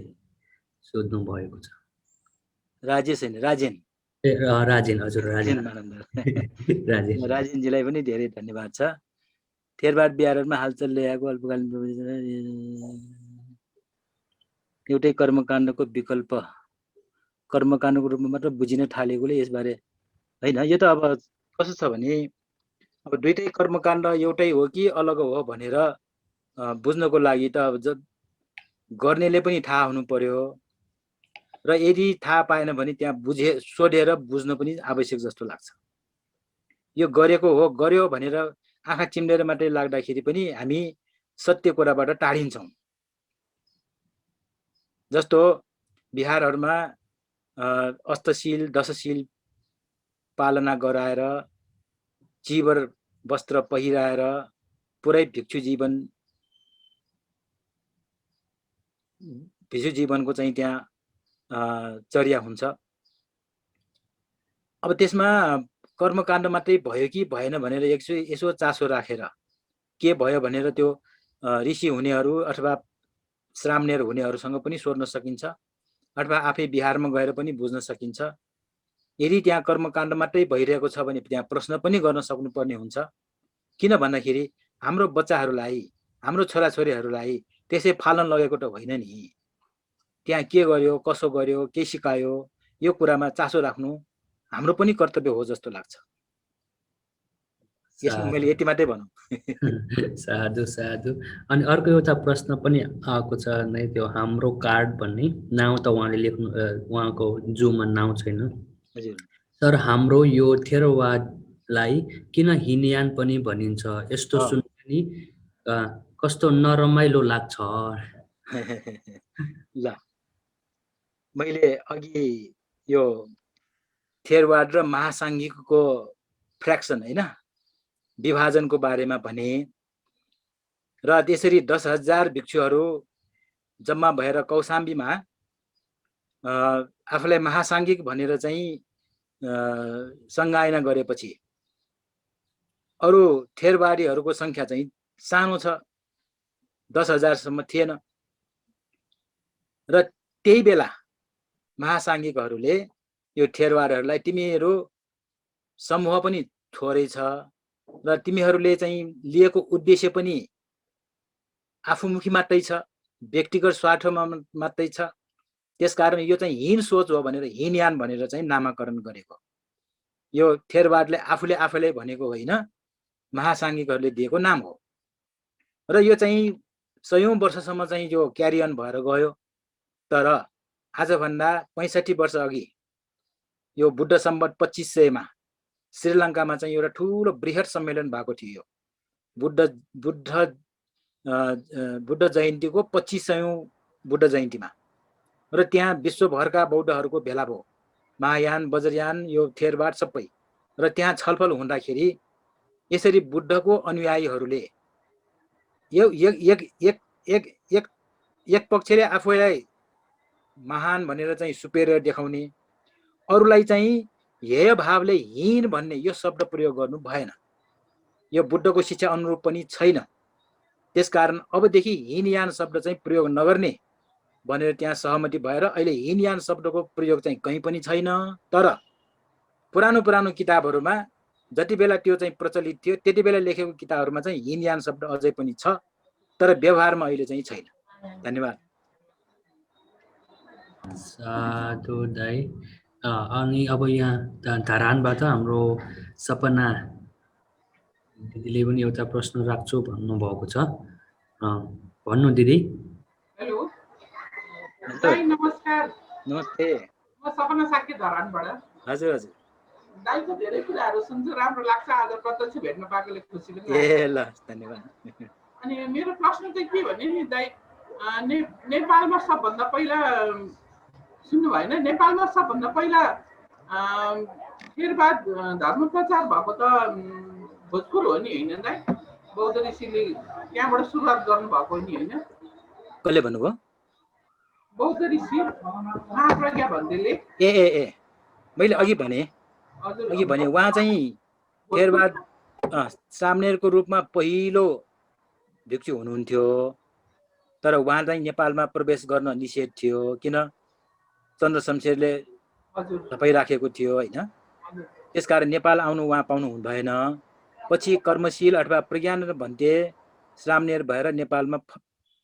सोध्नु भएको छ। राजेश हैन, राजेन। राजेन, हजुर राजेन मानन्दर। राजेन। राजेनजीलाई पनि धेरै धन्यवाद छ। थेरवाद बिहारहरूमा हालचाल ल्याएको अल्पकालीन एउटै कर्मकाण्डको विकल्प कर्मकाण्डको रूपमा मात्र बुझिन थालेकोले यसबारे होइन। यो त अब कस्तो छ भने अब दुईटै कर्मकाण्ड एउटै हो कि अलग हो भनेर बुझ्नको लागि त अब गर्नेले पनि थाहा हुनु पर्यो र यदि थाहा पाएन भने त्यहाँ सोधेर बुझ्न पनि आवश्यक जस्तो लाग्छ। यो गरेको हो गर्यो भनेर आँखा चिम्लेर मात्रै लाग्दाखेरि पनि हामी सत्य कुराबाट टाढिन्छौँ। जस्तो बिहारहरूमा अष्टशील दशशील पालना गराएर चिबर वस्त्र पहिराएर पुरै भिक्षु जीवनको चाहिँ त्यहाँ चर्या हुन्छ। अब त्यसमा कर्मकाण्ड मात्रै भयो कि भएन भनेर यसो चासो राखेर के भयो भनेर त्यो ऋषि हुनेहरू अथवा श्रामणेर हुनेहरूसँग पनि सोध्न सकिन्छ अथवा आफै बिहारमा गएर पनि बुझ्न सकिन्छ। यदि त्यहाँ कर्मकाण्ड मात्रै भइरहेको छ भने त्यहाँ प्रश्न पनि गर्न सक्नुपर्ने हुन्छ। किन भन्दाखेरि हाम्रो बच्चाहरूलाई हाम्रो छोराछोरीहरूलाई त्यसै फालन लगेको त होइन नि। त्यहाँ के गर्यो कसो गर्यो के सिकायो यो कुरामा चासो राख्नु हाम्रो पनि कर्तव्य हो जस्तो लाग्छ। यसमा मैले यति मात्रै भनौँ। साधु साधु। अनि अर्को एउटा प्रश्न पनि आएको छ नै, त्यो हाम्रो कार्ड भन्ने नाउँ त उहाँले लेख्नु उहाँको जुमा नाउँ छैन। हजुर सर, हाम्रो यो थेरवादलाई किन हिनयान पनि भनिन्छ? यस्तो सुन्दा नि कस्तो नरमाइलो लाग्छ। ल, मैले अघि यो थेरवाद र महासाङ्घिकको फ्र्याक्सन होइन विभाजनको बारेमा भने र त्यसरी 10,000 भिक्षुहरू जम्मा भएर कौशाम्बीमा आफूलाई महासाङ्घिक भनेर चाहिँ सङ्गायना गरेपछि अरू थेरवादीहरूको सङ्ख्या चाहिँ सानो छ, 10,000 सम्म थिएन। र त्यही बेला महासाङ्घिकहरूले यो थेरवादहरूलाई तिमीहरू समूह पनि थोरै छ र तिमीहरूले चाहिँ लिएको उद्देश्य पनि आफूमुखी मात्रै छ, व्यक्तिगत स्वार्थमा मात्रै छ। त्यसकारण यो चाहिँ हीन सोच हो भनेर हिनयान भनेर चाहिँ नामाकरण गरेको। यो थेरवादले आफूले भनेको होइन, महासाङ्घिकहरूले दिएको नाम हो। र यो चाहिँ सयौं वर्षसम्म चाहिँ यो क्यारियन भएर गयो। तर आजभन्दा 65 वर्ष अघि यो बुद्ध सम्वत 2500 श्रीलङ्कामा चाहिँ एउटा ठुलो बृहत सम्मेलन भएको थियो। बुद्ध जयन्तीको 25औं बुद्ध जयन्तीमा। र त्यहाँ विश्वभरका बौद्धहरूको भेला भयो, महायान वज्रयान यो थेरवाद सबै। र त्यहाँ छलफल हुँदाखेरि यसरी बुद्धको अनुयायीहरूले एक पक्षले आफूलाई महान भनेर चाहिँ सुपेरियर देखाउने, अरूलाई चाहिँ हेय भावले हीन भन्ने यो शब्द प्रयोग गर्नु भएन। यो बुद्धको शिक्षा अनुरूप पनि छैन। त्यसकारण अबदेखि हिनयान शब्द चाहिँ प्रयोग नगर्ने भनेर त्यहाँ सहमति भएर अहिले हिनयान शब्दको प्रयोग चाहिँ कहीँ पनि छैन। तर पुरानो किताबहरूमा जति बेला त्यो चाहिँ प्रचलित थियो त्यति बेला लेखेको किताबहरूमा चाहिँ हिनयान शब्द अझै पनि छ, तर व्यवहारमा अहिले चाहिँ छैन। धन्यवाद। साधु दाई। अनि अब यहाँ धरानबाट हाम्रो सपना दिदीले पनि एउटा प्रश्न राख्छु भन्नुभएको छ। भन्नु दिदी। हेलो दाई, नमस्कार। नमस्ते। म सपना साक्य धरानबाट। हजुर हजुर। दाईको धेरै कुराहरू सुन्छु, राम्रो लाग्छ। आज प्रत्यक्ष भेट्न पाएकोले खुसी पनि लाग्छ। ए ल धन्यवाद। अनि मेरो प्रश्न चाहिँ के भने नि दाई, नेपालमा सबभन्दा पहिला सुन्नु भएन, नेपालमा सबभन्दा पहिला थेरवाद धर्म प्रचार भएको त भोजपुर हो नि, होइन दाई? बौद्ध ऋषिले त्यहाँबाट सुरुवात गर्नुभएको नि, होइन? कसले भन्नुभयो? बौद्ध ऋषि महाप्रज्ञा भन्देले। ए ए ए मैले अघि भने उहाँ चाहिँ थेरवाद सामनेरको रूपमा पहिलो भिक्षु हुनुहुन्थ्यो। तर उहाँ चाहिँ नेपालमा प्रवेश गर्न निषेध थियो, किन चन्द्र शमशेरले धपाइराखेको थियो, होइन? त्यसकारण नेपाल आउनु उहाँ पाउनु भएन। पछि कर्मशील अथवा प्रज्ञान भन्थे सामनेर भएर नेपालमा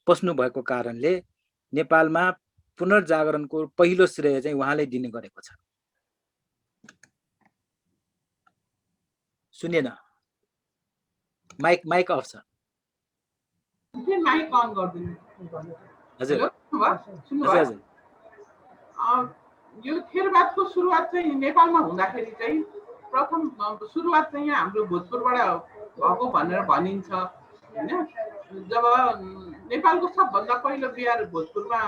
पस्नु भएको कारणले नेपालमा पुनर्जागरणको पहिलो श्रेय चाहिँ उहाँले दिने गरेको छ। सुनेन? माइक अफ छ। माइक अन गरिदिनु। हजुर हजुर। यो थेरवादको सुरुवात चाहिँ नेपालमा हुँदाखेरि चाहिँ प्रथम सुरुवात चाहिँ हाम्रो भोजपुरबाट भएको भनेर भनिन्छ, होइन? जब नेपालको सबभन्दा पहिलो बिहार भोजपुरमा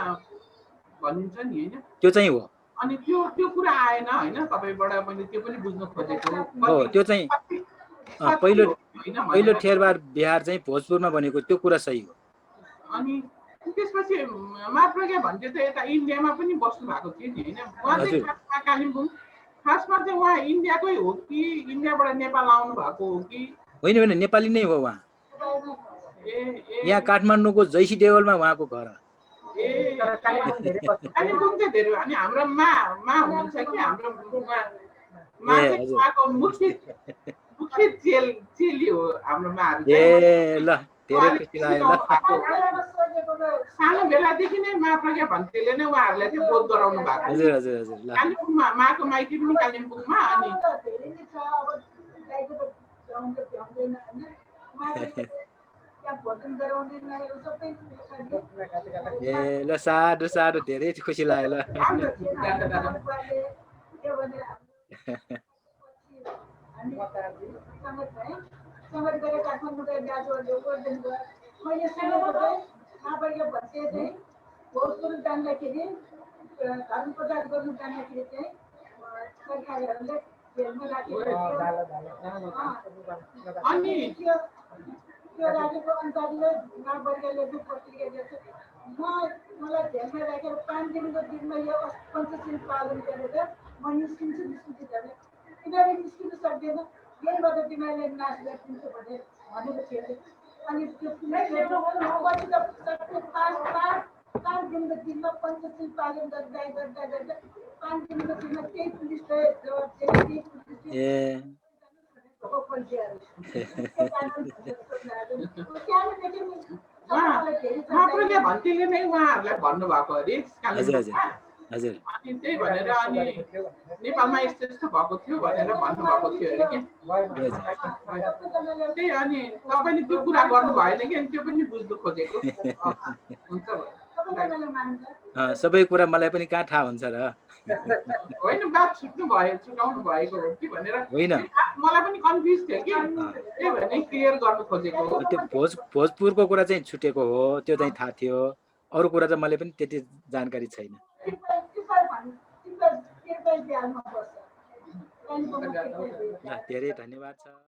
भनिन्छ नि, होइन? त्यो चाहिँ हो। अनि त्यो कुरा आएन, होइन? तपाईबाट मैले त्यो पनि बुझ्न खोजेको हो। त्यो चाहिँ पहिलो थेरवाद बिहार चाहिँ भोजपुरमा बनेको, त्यो कुरा सही हो। अनि त्यसपछि महाप्रज्ञा भन्थे त यता इन्डियामा पनि बस्नु भएको थियो नि, होइन? उहाँ चाहिँ खासमा कालिम्पोङ, खासमा चाहिँ उहाँ इन्डियाकै हो कि इन्डियाबाट नेपाल आउनु भएको हो कि? होइन, नेपाली नै हो उहाँ। यहाँ काठमाडौँको जैसी देवलमा उहाँको घर। कालिम्पोङ चाहिँ धेरै, अनि हाम्रो मा हुनुहुन्छ कि हाम्रो मुख्य चेली हो हाम्रो माहरू। ए ल, धेरै खुसी लाग्यो। सानो बेलादेखि नै महाप्रज्ञा भन्थेले नै उहाँहरूलाई चाहिँ बोध गराउनु भएको। हजुर हजुर हजुर। कालिम्पोङमा माको माइती पनि कालिम्पोङमा। अनि ए ल, साधु साधु, धेरै खुसी लाग्यो। ल भोजपुर जाँदाखेरि धर्म प्रचार गर्नु जाँदाखेरि चाहिँ सरकारहरूले जेलमा राखेको अनि त्यो राखेको अन्त महावर्गले पत्रिका दिएछ। मलाई जेलमा राखेर 5 दिनको दिनमा यो पञ्चशील पालन गरेर म निस्किन्छु भने तिमीहरूले निस्किनु सक्दैन, यहीँबाट तिमीहरूले नाश गरिदिन्छु भनेको थियो। अनि त्यो 5 दिनको दिनमा पञ्चशील पालन गर्दा 5 दिनको दिनमा केही पुलिसले महाप्रज्ञा भन्थेले नै उहाँहरूलाई भन्नुभएको अरे कालिम्पोङमा। हजुर। अनि त्यही भनेर अनि नेपालमा यस्तो यस्तो भएको थियो भनेर भन्नुभएको थियो अरे कि। त्यही अनि तपाईँले त्यो कुरा गर्नु भएन कि, त्यो पनि बुझ्नु खोजेको। हुन्छ, सबै कुरा मलाई पनि कहाँ थाहा हुन्छ र? होइन, बात छुटाउनु भएको हो कि भनेर होइन, मलाई पनि कन्फ्युज थियो कि, त्यही भएर क्लियर गर्नु खोजेको हो। त्यो भोजपुरको कुरा चाहिँ छुटेको हो, त्यो चाहिँ थाहा थियो। अरू कुरा चाहिँ मलाई पनि त्यति जानकारी छैन। धेरै धन्यवाद छ।